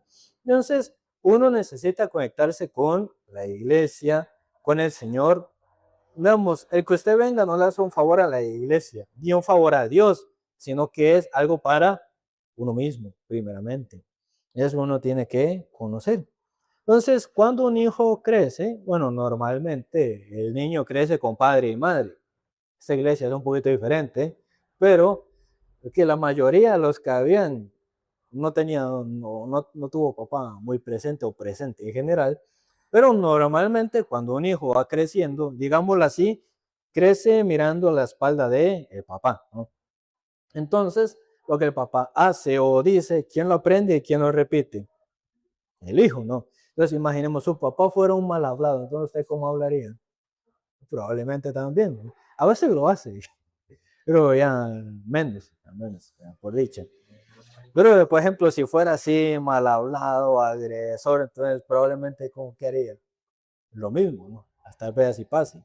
Entonces, uno necesita conectarse con la iglesia, con el Señor. Veamos, el que usted venga no le hace un favor a la iglesia, ni un favor a Dios, sino que es algo para uno mismo, primeramente. Eso uno tiene que conocer. Entonces, cuando un hijo crece, bueno, normalmente el niño crece con padre y madre. Esta iglesia es un poquito diferente, pero que la mayoría de los que habían no tenía, no tuvo papá muy presente o presente en general, pero normalmente cuando un hijo va creciendo, digámoslo así, crece mirando la espalda de el papá, ¿no? Entonces, lo que el papá hace o dice, ¿quién lo aprende y quién lo repite? El hijo, ¿no? Entonces, imaginemos, su papá fuera un mal hablado, entonces, ¿usted cómo hablaría? Probablemente también, ¿no? A veces lo hace, pero ya menos, por dicha. Pero, por ejemplo, si fuera así, mal hablado, agresor, entonces probablemente, ¿cómo que haría? Lo mismo, ¿no? Hasta vez así pase.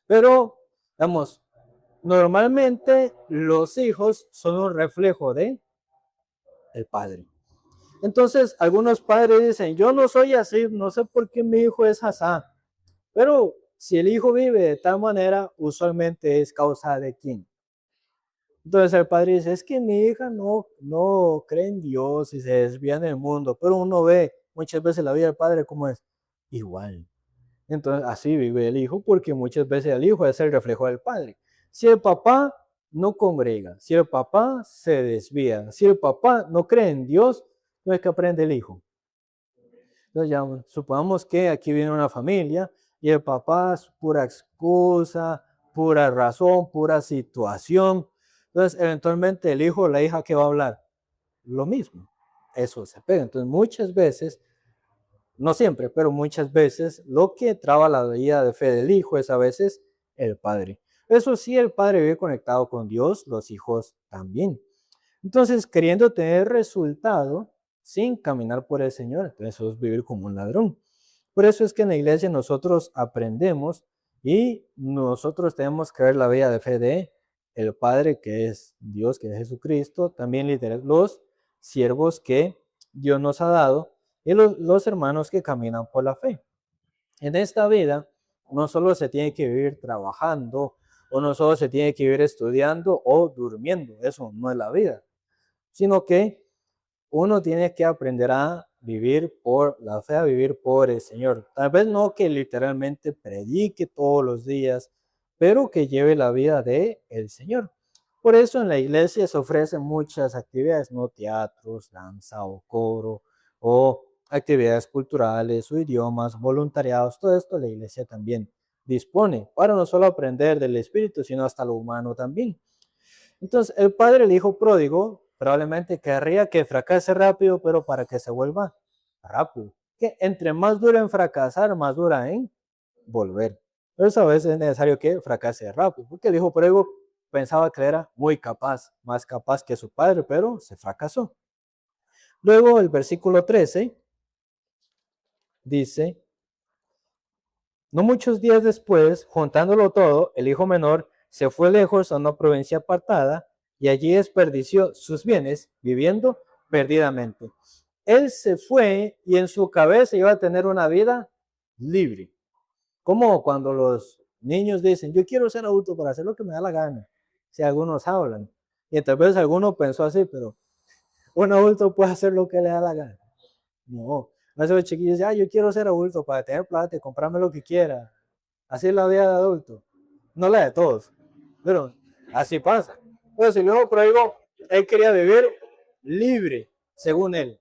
Pero, vamos, normalmente los hijos son un reflejo de el padre. Entonces, algunos padres dicen, yo no soy así, no sé por qué mi hijo es así. Pero si el hijo vive de tal manera, usualmente es causa de quién. Entonces el padre dice, es que mi hija no cree en Dios y se desvía en el mundo, pero uno ve muchas veces la vida del padre como es igual. Entonces así vive el hijo porque muchas veces el hijo es el reflejo del padre. Si el papá no congrega, si el papá se desvía, si el papá no cree en Dios, no es que aprende el hijo. Entonces ya supongamos que aquí viene una familia y el papá es pura excusa, pura razón, pura situación. Entonces, eventualmente el hijo o la hija, ¿qué va a hablar? Lo mismo. Eso se pega. Entonces, muchas veces, no siempre, pero muchas veces, lo que traba la vida de fe del hijo es a veces el padre. Eso sí, el padre vive conectado con Dios, los hijos también. Entonces, queriendo tener resultado sin caminar por el Señor, entonces eso es vivir como un ladrón. Por eso es que en la iglesia nosotros aprendemos y nosotros tenemos que ver la vida de fe de el Padre, que es Dios, que es Jesucristo, también literal, los siervos que Dios nos ha dado y los hermanos que caminan por la fe. En esta vida no solo se tiene que vivir trabajando o no solo se tiene que vivir estudiando o durmiendo, eso no es la vida, sino que uno tiene que aprender a vivir por la fe, a vivir por el Señor. Tal vez no que literalmente predique todos los días, pero que lleve la vida de el Señor. Por eso en la iglesia se ofrecen muchas actividades, no teatros, danza o coro, o actividades culturales o idiomas, voluntariados, todo esto la iglesia también dispone para no solo aprender del Espíritu, sino hasta lo humano también. Entonces, el padre, el hijo pródigo, probablemente querría que fracase rápido, pero para que se vuelva rápido. Que entre más dura en fracasar, más dura en volver. Pero eso a veces es necesario que fracase rápido, porque el hijo pródigo pensaba que era muy capaz, más capaz que su padre, pero se fracasó. Luego el versículo 13 dice, no muchos días después, juntándolo todo, el hijo menor se fue lejos a una provincia apartada y allí desperdició sus bienes viviendo perdidamente. Él se fue y en su cabeza iba a tener una vida libre. Como cuando los niños dicen, yo quiero ser adulto para hacer lo que me da la gana. Si algunos hablan. Y tal vez alguno pensó así, pero un adulto puede hacer lo que le da la gana. No. A veces los chiquillos dicen, yo quiero ser adulto para tener plata y comprarme lo que quiera. Así es la vida de adulto. No la de todos, pero así pasa. Entonces, el hijo pródigo, él quería vivir libre, según él.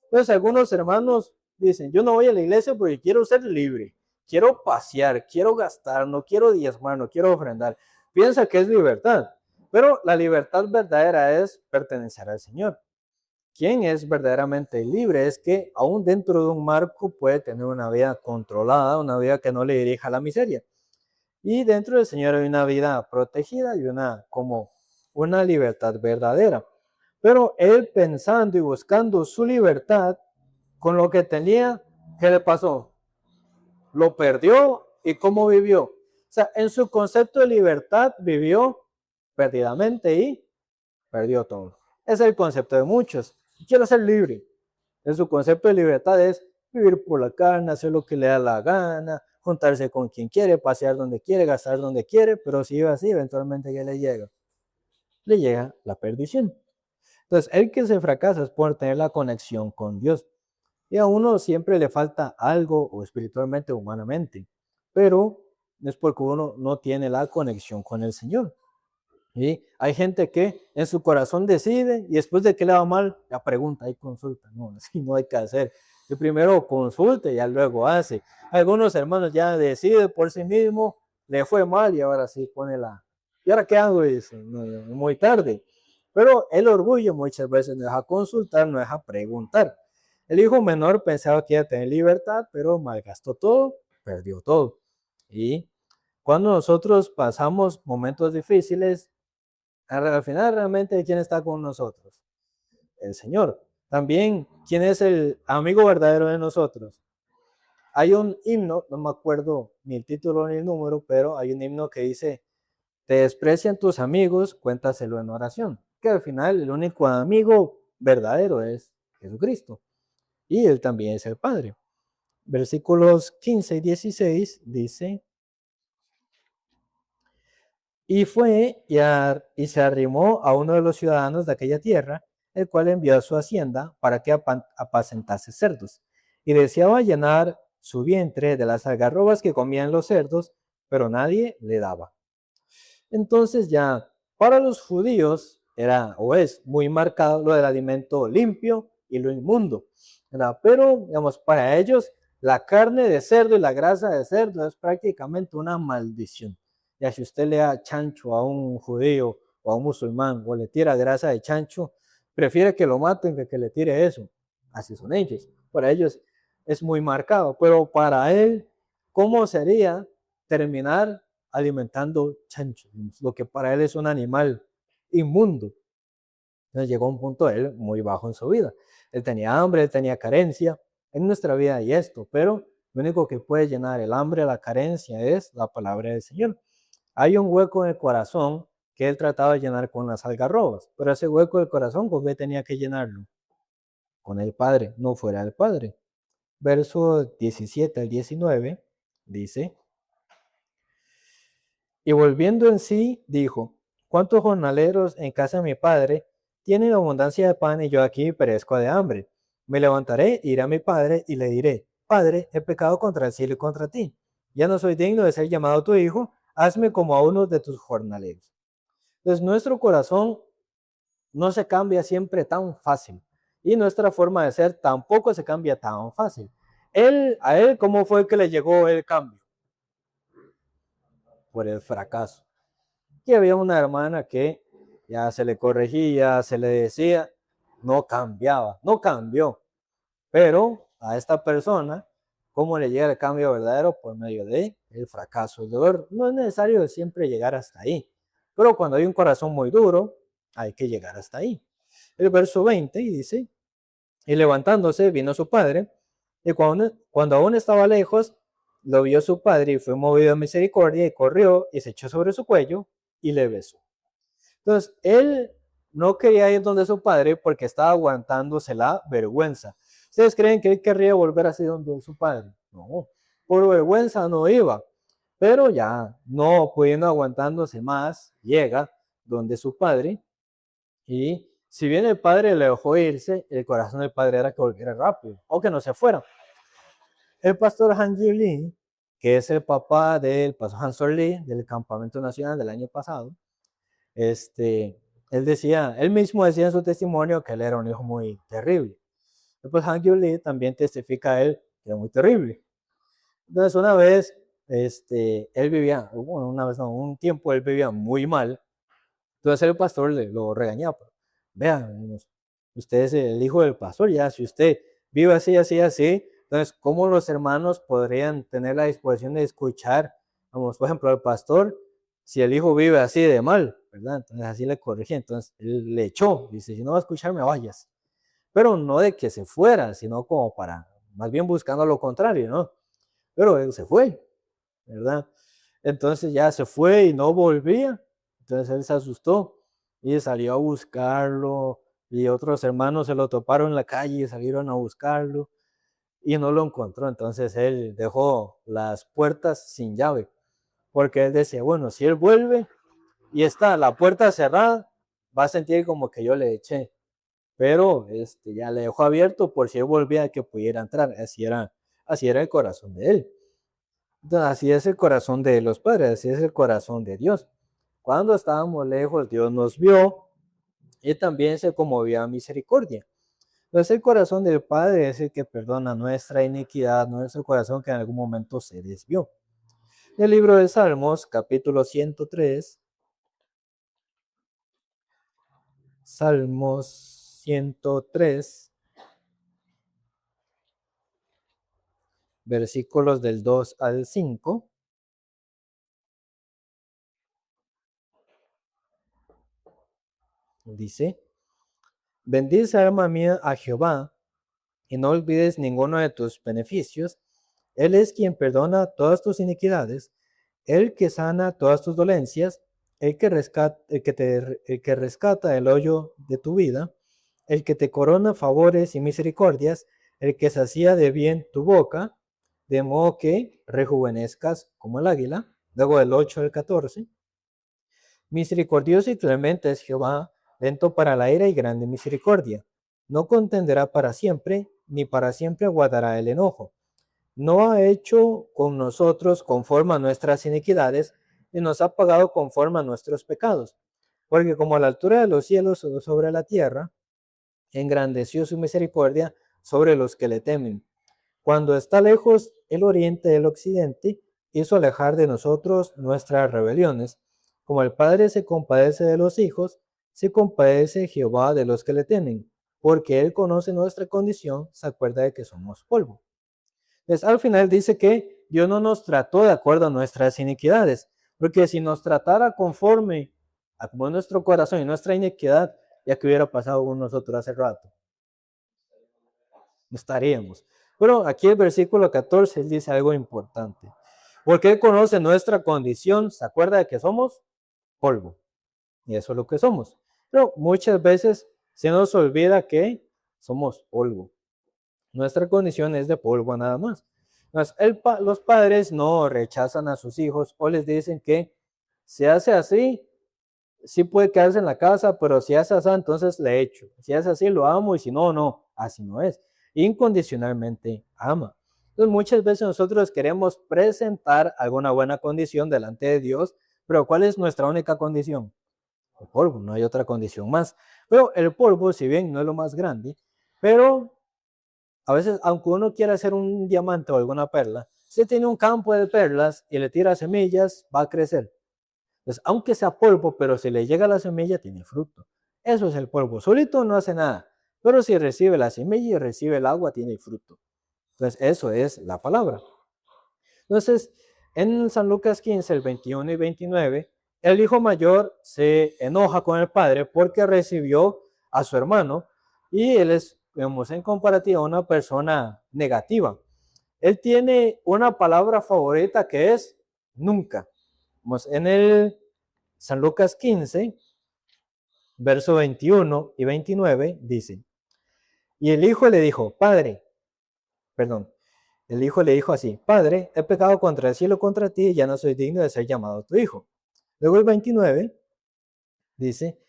Entonces, algunos hermanos dicen, yo no voy a la iglesia porque quiero ser libre. Quiero pasear, quiero gastar, no quiero diezmar, no quiero ofrendar. Piensa que es libertad, pero la libertad verdadera es pertenecer al Señor. Quien es verdaderamente libre es que aún dentro de un marco puede tener una vida controlada, una vida que no le dirija a la miseria. Y dentro del Señor hay una vida protegida y como una libertad verdadera. Pero él pensando y buscando su libertad con lo que tenía, ¿qué le pasó? Lo perdió y cómo vivió. O sea, en su concepto de libertad vivió perdidamente y perdió todo. Ese es el concepto de muchos. Quiero ser libre. En su concepto de libertad es vivir por la carne, hacer lo que le da la gana, juntarse con quien quiere, pasear donde quiere, gastar donde quiere, pero si vive así, eventualmente ¿qué le llega? Le llega la perdición. Entonces, el que se fracasa es por tener la conexión con Dios. Y a uno siempre le falta algo, o espiritualmente o humanamente, pero es porque uno no tiene la conexión con el Señor. Y hay gente que en su corazón decide y después de que le va mal, ya pregunta y consulta. No, así no hay que hacer. Yo primero consulte y ya luego hace. Algunos hermanos ya deciden por sí mismos, le fue mal y ahora sí pone la... ¿Y ahora qué hago? Dice, no, muy tarde. Pero el orgullo muchas veces no deja consultar, no deja preguntar. El hijo menor pensaba que iba a tener libertad, pero malgastó todo, perdió todo. Y cuando nosotros pasamos momentos difíciles, al final realmente quién está con nosotros, el Señor. También quién es el amigo verdadero de nosotros. Hay un himno, no me acuerdo ni el título ni el número, pero hay un himno que dice, te desprecian tus amigos, cuéntaselo en oración. Que al final el único amigo verdadero es Jesucristo. Y él también es el Padre. Versículos 15 y 16 dice, y fue y se arrimó a uno de los ciudadanos de aquella tierra, el cual envió a su hacienda para que apacentase cerdos, y deseaba llenar su vientre de las algarrobas que comían los cerdos, pero nadie le daba. Entonces ya para los judíos era o es muy marcado lo del alimento limpio y lo inmundo, ¿verdad? Pero digamos, para ellos la carne de cerdo y la grasa de cerdo es prácticamente una maldición. Ya si usted le da chancho a un judío o a un musulmán o le tira grasa de chancho, prefiere que lo maten que le tire eso. Así son ellos. Para ellos es muy marcado, pero para él, ¿cómo sería terminar alimentando chancho? Lo que para él es un animal inmundo. Entonces llegó un punto él muy bajo en su vida. Él tenía hambre, él tenía carencia. En nuestra vida hay esto, pero lo único que puede llenar el hambre, la carencia es la palabra del Señor. Hay un hueco en el corazón que él trataba de llenar con las algarrobas, pero ese hueco del corazón, ¿con qué tenía que llenarlo? Con el Padre, no fuera del Padre. Verso 17 al 19 dice, y volviendo en sí, dijo, ¿cuántos jornaleros en casa de mi padre tienen abundancia de pan y yo aquí perezco de hambre? Me levantaré, iré a mi padre y le diré, Padre, he pecado contra el cielo y contra ti. Ya no soy digno de ser llamado tu hijo, hazme como a uno de tus jornaleros. Entonces nuestro corazón no se cambia siempre tan fácil y nuestra forma de ser tampoco se cambia tan fácil. A él, ¿cómo fue que le llegó el cambio? Por el fracaso. Y había una hermana que ya se le corregía, se le decía, no cambiaba, no cambió. Pero a esta persona, ¿cómo le llega el cambio verdadero? Por medio de el fracaso, el dolor. No es necesario siempre llegar hasta ahí. Pero cuando hay un corazón muy duro, hay que llegar hasta ahí. El verso 20 dice, y levantándose vino su padre, y cuando aún estaba lejos, lo vio su padre y fue movido a misericordia y corrió y se echó sobre su cuello y le besó. Entonces, él no quería ir donde su padre porque estaba aguantándose la vergüenza. ¿Ustedes creen que él querría volver así donde su padre? No, por vergüenza no iba. Pero ya, no pudiendo aguantándose más, llega donde su padre y si bien el padre le dejó irse, el corazón del padre era que volviera rápido o que no se fuera. El pastor Han Lee, que es el papá del pastor Han Lee del campamento nacional del año pasado, él mismo decía en su testimonio que él era un hijo muy terrible. Después Han Lee también testifica a él que era muy terrible. Entonces una vez, él vivía, bueno, una vez no, un tiempo él vivía muy mal. Entonces el pastor lo regañaba. Vean, usted es el hijo del pastor, ya si usted vive así, así, así, entonces, ¿cómo los hermanos podrían tener la disposición de escuchar, vamos, por ejemplo, al pastor, si el hijo vive así de mal, ¿verdad? Entonces así le corrigí, entonces él le echó, dice, si no va a escucharme, vayas. Pero no de que se fuera, sino como para, más bien buscando lo contrario, ¿no? Pero él se fue, ¿verdad? Entonces ya se fue y no volvía. Entonces él se asustó y salió a buscarlo y otros hermanos se lo toparon en la calle y salieron a buscarlo y no lo encontró. Entonces él dejó las puertas sin llave porque él decía, bueno, si él vuelve y está la puerta cerrada, va a sentir como que yo le eché. Pero ya le dejó abierto por si él volvía que pudiera entrar. Así era el corazón de él. Entonces, así es el corazón de los padres, así es el corazón de Dios. Cuando estábamos lejos, Dios nos vio y también se conmovió a misericordia. Entonces, el corazón del Padre es el que perdona nuestra iniquidad, no es el corazón que en algún momento se desvió. El libro de Salmos, capítulo 103, Salmos 103, versículos del 2 al 5, dice, bendice alma mía a Jehová y no olvides ninguno de tus beneficios. Él es quien perdona todas tus iniquidades, el que sana todas tus dolencias, el que rescata el hoyo de tu vida, el que te corona favores y misericordias, el que sacía de bien tu boca, de modo que rejuvenezcas como el águila. Luego el 8 al 14. Misericordioso y clemente es Jehová, lento para la ira y grande misericordia. No contenderá para siempre, ni para siempre aguardará el enojo. No ha hecho con nosotros conforme a nuestras iniquidades, ni nos ha pagado conforme a nuestros pecados. Porque como a la altura de los cielos sobre la tierra, engrandeció su misericordia sobre los que le temen. Cuando está lejos el oriente del occidente, hizo alejar de nosotros nuestras rebeliones. Como el Padre se compadece de los hijos, se compadece Jehová de los que le temen, porque Él conoce nuestra condición, se acuerda de que somos polvo. Entonces, al final dice que Dios no nos trató de acuerdo a nuestras iniquidades, porque si nos tratara conforme a como nuestro corazón y nuestra iniquidad, ya que hubiera pasado con nosotros hace rato, no estaríamos. Pero aquí el versículo 14 él dice algo importante, porque Él conoce nuestra condición, se acuerda de que somos polvo, y eso es lo que somos. Pero muchas veces se nos olvida que somos polvo. Nuestra condición es de polvo nada más. Los padres no rechazan a sus hijos o les dicen que si hace así, sí puede quedarse en la casa, pero si hace así, entonces le echo. Si hace así, lo amo y si no, no. Así no es. Incondicionalmente ama. Entonces muchas veces nosotros queremos presentar alguna buena condición delante de Dios, pero ¿cuál es nuestra única condición? El polvo, no hay otra condición más. Pero el polvo, si bien no es lo más grande, pero a veces, aunque uno quiera hacer un diamante o alguna perla, si tiene un campo de perlas y le tira semillas, va a crecer. Entonces, aunque sea polvo, pero si le llega la semilla, tiene fruto. Eso es el polvo. Solito no hace nada, pero si recibe la semilla y recibe el agua, tiene fruto. Entonces, eso es la palabra. Entonces, en San Lucas 15, el 21 y 29, el hijo mayor se enoja con el padre porque recibió a su hermano y él es, digamos, en comparativa, una persona negativa. Él tiene una palabra favorita que es nunca. En el San Lucas 15, verso 21 y 29, dice, y el hijo le dijo, el hijo le dijo así, Padre, he pecado contra el cielo, contra ti, y ya no soy digno de ser llamado tu hijo. Luego el 29 dice,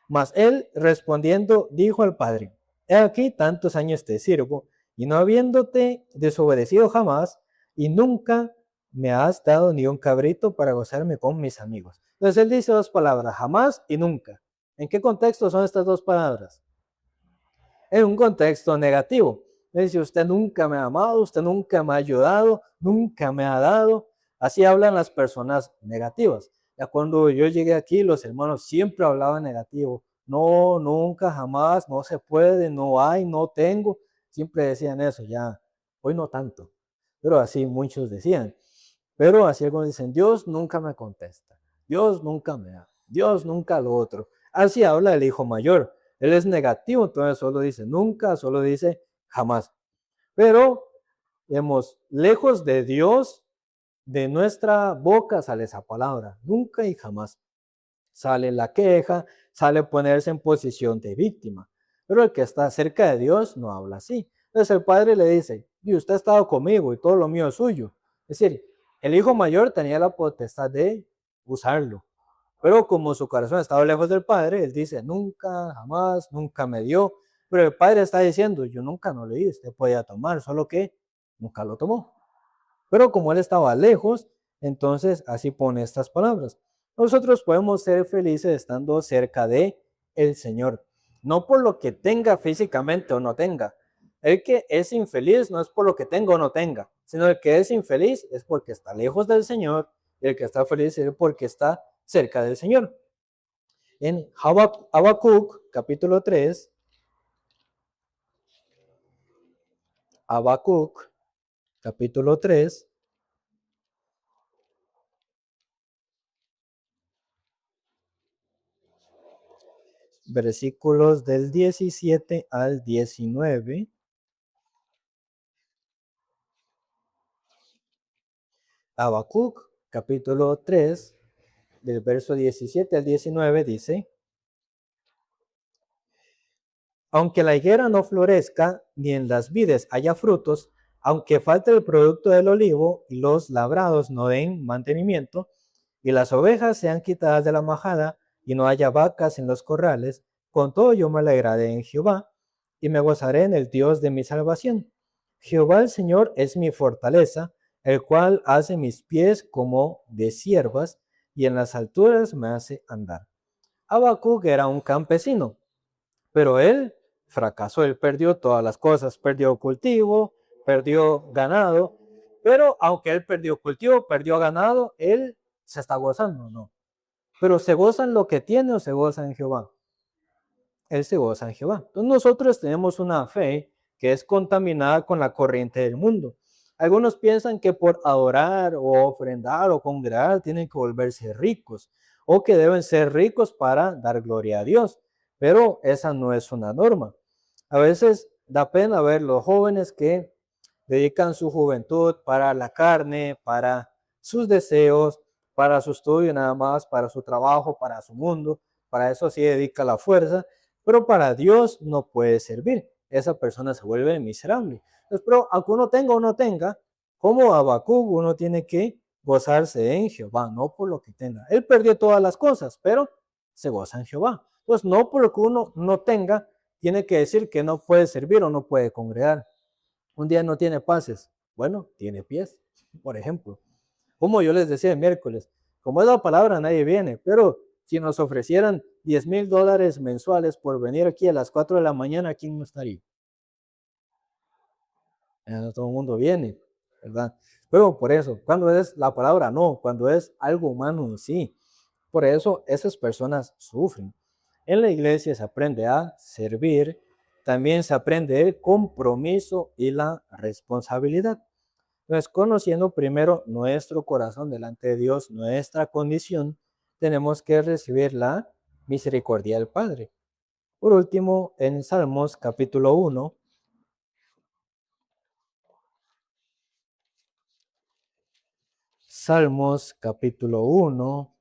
mas él respondiendo dijo al padre, he aquí tantos años te sirvo, y no habiéndote desobedecido jamás, y nunca me has dado ni un cabrito para gozarme con mis amigos. Entonces él dice dos palabras, jamás y nunca. ¿En qué contexto son estas dos palabras? En un contexto negativo. Dice, usted nunca me ha amado, usted nunca me ha ayudado, nunca me ha dado. Así hablan las personas negativas. Ya cuando yo llegué aquí, los hermanos siempre hablaban negativo. No, nunca, jamás, no se puede, no hay, no tengo. Siempre decían eso, ya, hoy no tanto. Pero así muchos decían. Pero así algunos dicen, Dios nunca me contesta, Dios nunca me da, Dios nunca lo otro. Así habla el hijo mayor. Él es negativo, entonces solo dice nunca, solo dice jamás. Pero, digamos, lejos de Dios, de nuestra boca sale esa palabra, nunca y jamás. Sale la queja, sale ponerse en posición de víctima. Pero el que está cerca de Dios no habla así. Entonces el padre le dice, y usted ha estado conmigo y todo lo mío es suyo. Es decir, el hijo mayor tenía la potestad de usarlo. Pero como su corazón estaba lejos del padre, él dice, nunca, jamás, nunca me dio. Pero el padre está diciendo, yo nunca no le di, usted podía tomar, solo que nunca lo tomó. Pero como él estaba lejos, entonces así pone estas palabras. Nosotros podemos ser felices estando cerca de el Señor, no por lo que tenga físicamente o no tenga. El que es infeliz no es por lo que tenga o no tenga, sino el que es infeliz es porque está lejos del Señor, y el que está feliz es porque está cerca del Señor. En Habacuc, capítulo 3, Habacuc, capítulo 3, versículos del 17 al 19. Habacuc, capítulo 3, del verso 17 al 19, dice, aunque la higuera no florezca, ni en las vides haya frutos, aunque falte el producto del olivo y los labrados no den mantenimiento, y las ovejas sean quitadas de la majada, y no haya vacas en los corrales, con todo yo me alegraré en Jehová, y me gozaré en el Dios de mi salvación. Jehová el Señor es mi fortaleza, el cual hace mis pies como de ciervas, y en las alturas me hace andar. Habacuc era un campesino, pero él fracasó, él perdió todas las cosas, perdió cultivo, perdió ganado, pero aunque él perdió cultivo, perdió ganado, él se está gozando, no. Pero ¿se goza en lo que tiene o se goza en Jehová? Él se goza en Jehová. Entonces nosotros tenemos una fe que es contaminada con la corriente del mundo. Algunos piensan que por adorar o ofrendar o congregar tienen que volverse ricos o que deben ser ricos para dar gloria a Dios, pero esa no es una norma. A veces da pena ver los jóvenes que dedican su juventud para la carne, para sus deseos, para su estudio nada más, para su trabajo, para su mundo, para eso sí dedica la fuerza, pero para Dios no puede servir. Esa persona se vuelve miserable. Entonces, pero aunque uno tenga o no tenga, como Habacuc, uno tiene que gozarse en Jehová, no por lo que tenga. Él perdió todas las cosas, pero se goza en Jehová. Entonces, no por lo que uno no tenga, tiene que decir que no puede servir o no puede congregar. Un día no tiene pases, bueno, tiene pies, por ejemplo. Como yo les decía el miércoles, como es la palabra, nadie viene, pero si nos ofrecieran $10,000 mensuales por venir aquí a las 4 de la mañana, ¿quién no estaría? Todo el mundo viene, ¿verdad? Pero por eso, cuando es la palabra, no, cuando es algo humano, sí. Por eso esas personas sufren. En la iglesia se aprende a servir, también se aprende el compromiso y la responsabilidad. Entonces, conociendo primero nuestro corazón delante de Dios, nuestra condición, tenemos que recibir la misericordia del Padre. Por último, en Salmos capítulo 1, Salmos capítulo 1,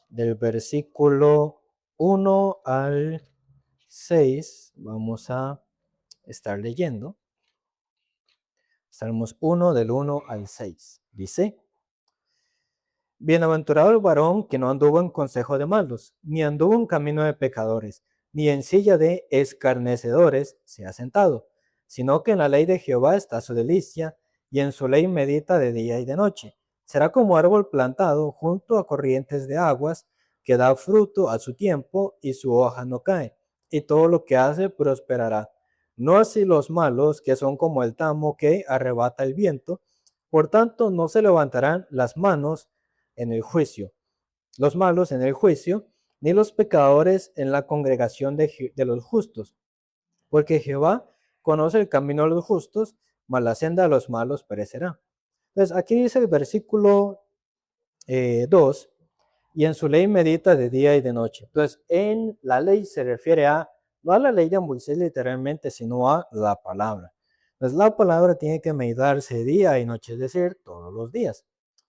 del versículo 1 al 6, vamos a estar leyendo. Salmos 1 del 1 al 6. Dice: Bienaventurado el varón que no anduvo en consejo de malos, ni anduvo en camino de pecadores, ni en silla de escarnecedores se ha sentado, sino que en la ley de Jehová está su delicia, y en su ley medita de día y de noche. Será como árbol plantado junto a corrientes de aguas, que da fruto a su tiempo, y su hoja no cae, y todo lo que hace prosperará. No así los malos, que son como el tamo que arrebata el viento, por tanto no se levantarán las manos en el juicio, los malos en el juicio, ni los pecadores en la congregación de los justos, porque Jehová conoce el camino de los justos, mas la senda de los malos perecerá. Entonces, aquí dice el versículo 2, y en su ley medita de día y de noche. Entonces, en la ley se refiere no a la ley de Moisés literalmente, sino a la palabra. Entonces, la palabra tiene que meditarse día y noche, es decir, todos los días.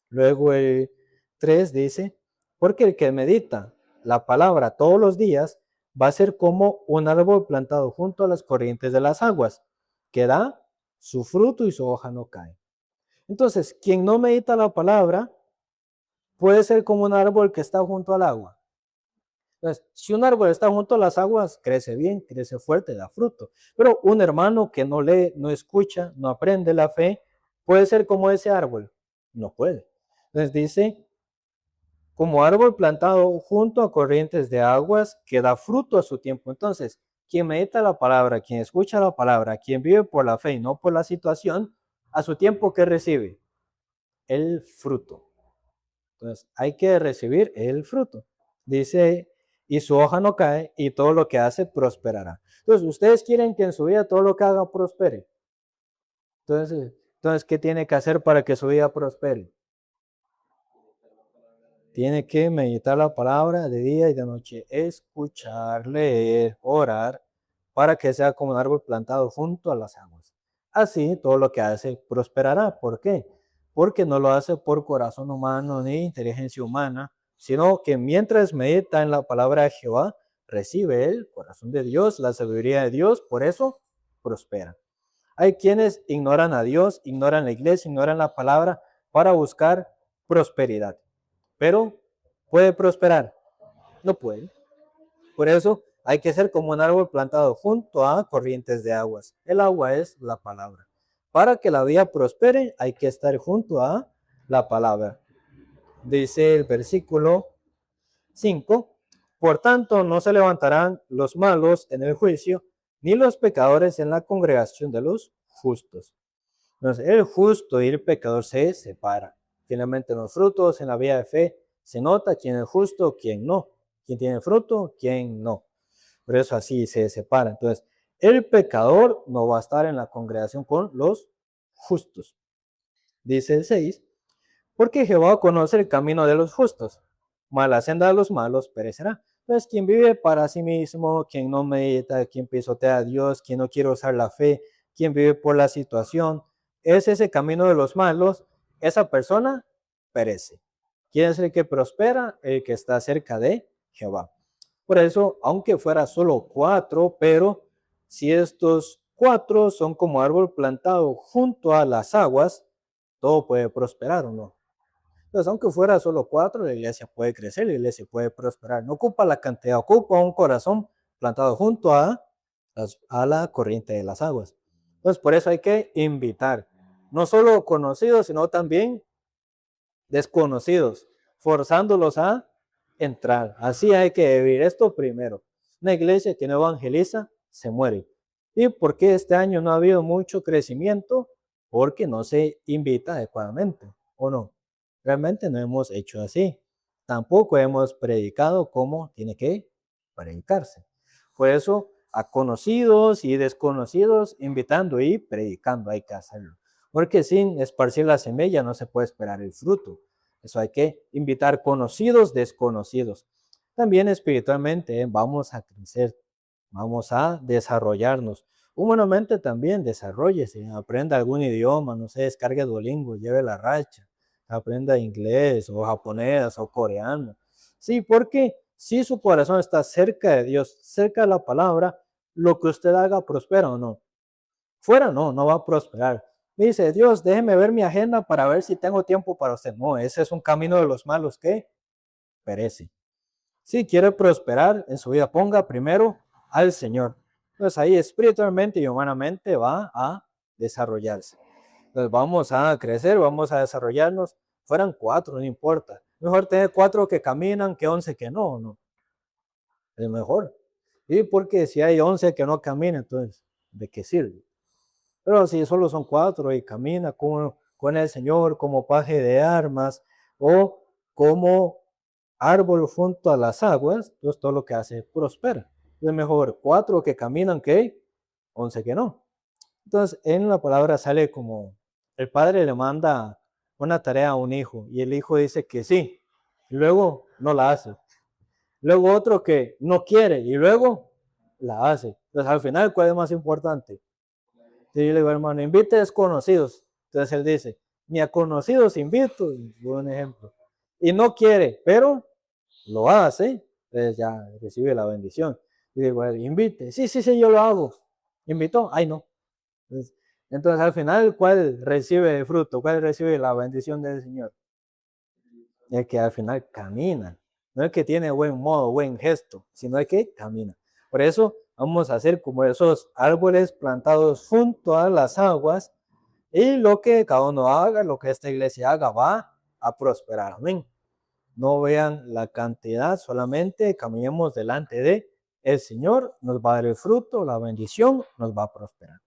Luego el 3 dice, porque el que medita la palabra todos los días va a ser como un árbol plantado junto a las corrientes de las aguas, que da su fruto y su hoja no cae. Entonces, quien no medita la palabra puede ser como un árbol que está junto al agua. Entonces, si un árbol está junto a las aguas, crece bien, crece fuerte, da fruto. Pero un hermano que no lee, no escucha, no aprende la fe, puede ser como ese árbol. No puede. Entonces dice, como árbol plantado junto a corrientes de aguas que da fruto a su tiempo. Entonces, quien medita la palabra, quien escucha la palabra, quien vive por la fe y no por la situación, a su tiempo, ¿qué recibe? El fruto. Entonces, hay que recibir el fruto. Dice, y su hoja no cae y todo lo que hace prosperará. Entonces, ustedes quieren que en su vida todo lo que haga prospere. Entonces, ¿qué tiene que hacer para que su vida prospere? Tiene que meditar la palabra de día y de noche, escuchar, leer, orar, para que sea como un árbol plantado junto a las aguas. Así todo lo que hace prosperará. ¿Por qué? Porque no lo hace por corazón humano ni inteligencia humana, sino que mientras medita en la palabra de Jehová, recibe el corazón de Dios, la sabiduría de Dios, por eso prospera. Hay quienes ignoran a Dios, ignoran la iglesia, ignoran la palabra para buscar prosperidad. Pero, ¿puede prosperar? No puede. Por eso hay que ser como un árbol plantado junto a corrientes de aguas. El agua es la palabra. Para que la vida prospere hay que estar junto a la palabra. Dice el versículo 5, por tanto no se levantarán los malos en el juicio, ni los pecadores en la congregación de los justos. Entonces, el justo y el pecador se separan. Finalmente, en los frutos, en la vida de fe, se nota quién es justo, quién no, quién tiene fruto, quién no. Por eso así se separa. Entonces, el pecador no va a estar en la congregación con los justos. Dice el 6, porque Jehová conoce el camino de los justos, mas la senda de los malos perecerá. Entonces, quien vive para sí mismo, quien no medita, quien pisotea a Dios, quien no quiere usar la fe, quien vive por la situación, es ese camino de los malos, esa persona perece. ¿Quién es el que prospera? El que está cerca de Jehová. Por eso, aunque fuera solo 4, pero si estos 4 son como árbol plantado junto a las aguas, todo puede prosperar o no. Entonces, aunque fuera solo 4, la iglesia puede crecer, la iglesia puede prosperar. No ocupa la cantidad, ocupa un corazón plantado junto a la corriente de las aguas. Entonces, por eso hay que invitar, no solo conocidos, sino también desconocidos, forzándolos a entrar. Así hay que vivir esto primero. Una iglesia que no evangeliza se muere. ¿Y por qué este año no ha habido mucho crecimiento? Porque no se invita adecuadamente, ¿o no? Realmente no hemos hecho así. Tampoco hemos predicado como tiene que predicarse. Por eso, a conocidos y desconocidos, invitando y predicando hay que hacerlo. Porque sin esparcir la semilla no se puede esperar el fruto. Eso hay que invitar conocidos, desconocidos. También espiritualmente vamos a crecer, vamos a desarrollarnos. Humanamente también desarrollese, aprenda algún idioma, no sé, descargue Duolingo, lleve la racha, aprenda inglés o japonés o coreano. Sí, porque si su corazón está cerca de Dios, cerca de la palabra, lo que usted haga prospera o no. Fuera no, no va a prosperar. Dice, Dios, déjeme ver mi agenda para ver si tengo tiempo para usted. No, ese es un camino de los malos que perece. Si quiere prosperar en su vida, ponga primero al Señor. Entonces ahí espiritualmente y humanamente va a desarrollarse. Entonces vamos a crecer, vamos a desarrollarnos. Fueran 4, no importa. Mejor tener 4 que caminan que 11 que no, no. Es mejor. Y porque si hay 11 que no caminan, entonces, ¿de qué sirve? Pero si solo son 4 y camina con el Señor como paje de armas o como árbol junto a las aguas, entonces todo lo que hace prospera. Es mejor 4 que caminan que 11 que no. Entonces en la palabra sale como el padre le manda una tarea a un hijo y el hijo dice que sí, y luego no la hace. Luego otro que no quiere y luego la hace. Entonces al final, ¿cuál es más importante? Y yo le digo, hermano, invite a desconocidos. Entonces él dice, ni a conocidos invito, y un ejemplo. Y no quiere, pero lo hace, entonces ya recibe la bendición. Y digo, invite, sí, sí, sí, yo lo hago. ¿Invitó? Ay, no. Entonces al final, ¿cuál recibe el fruto? ¿Cuál recibe la bendición del Señor? El que al final camina. No es que tiene buen modo, buen gesto, sino el que camina. Por eso vamos a hacer como esos árboles plantados junto a las aguas y lo que cada uno haga, lo que esta iglesia haga, va a prosperar. Amén. No vean la cantidad, solamente caminemos delante de el Señor, nos va a dar el fruto, la bendición, nos va a prosperar.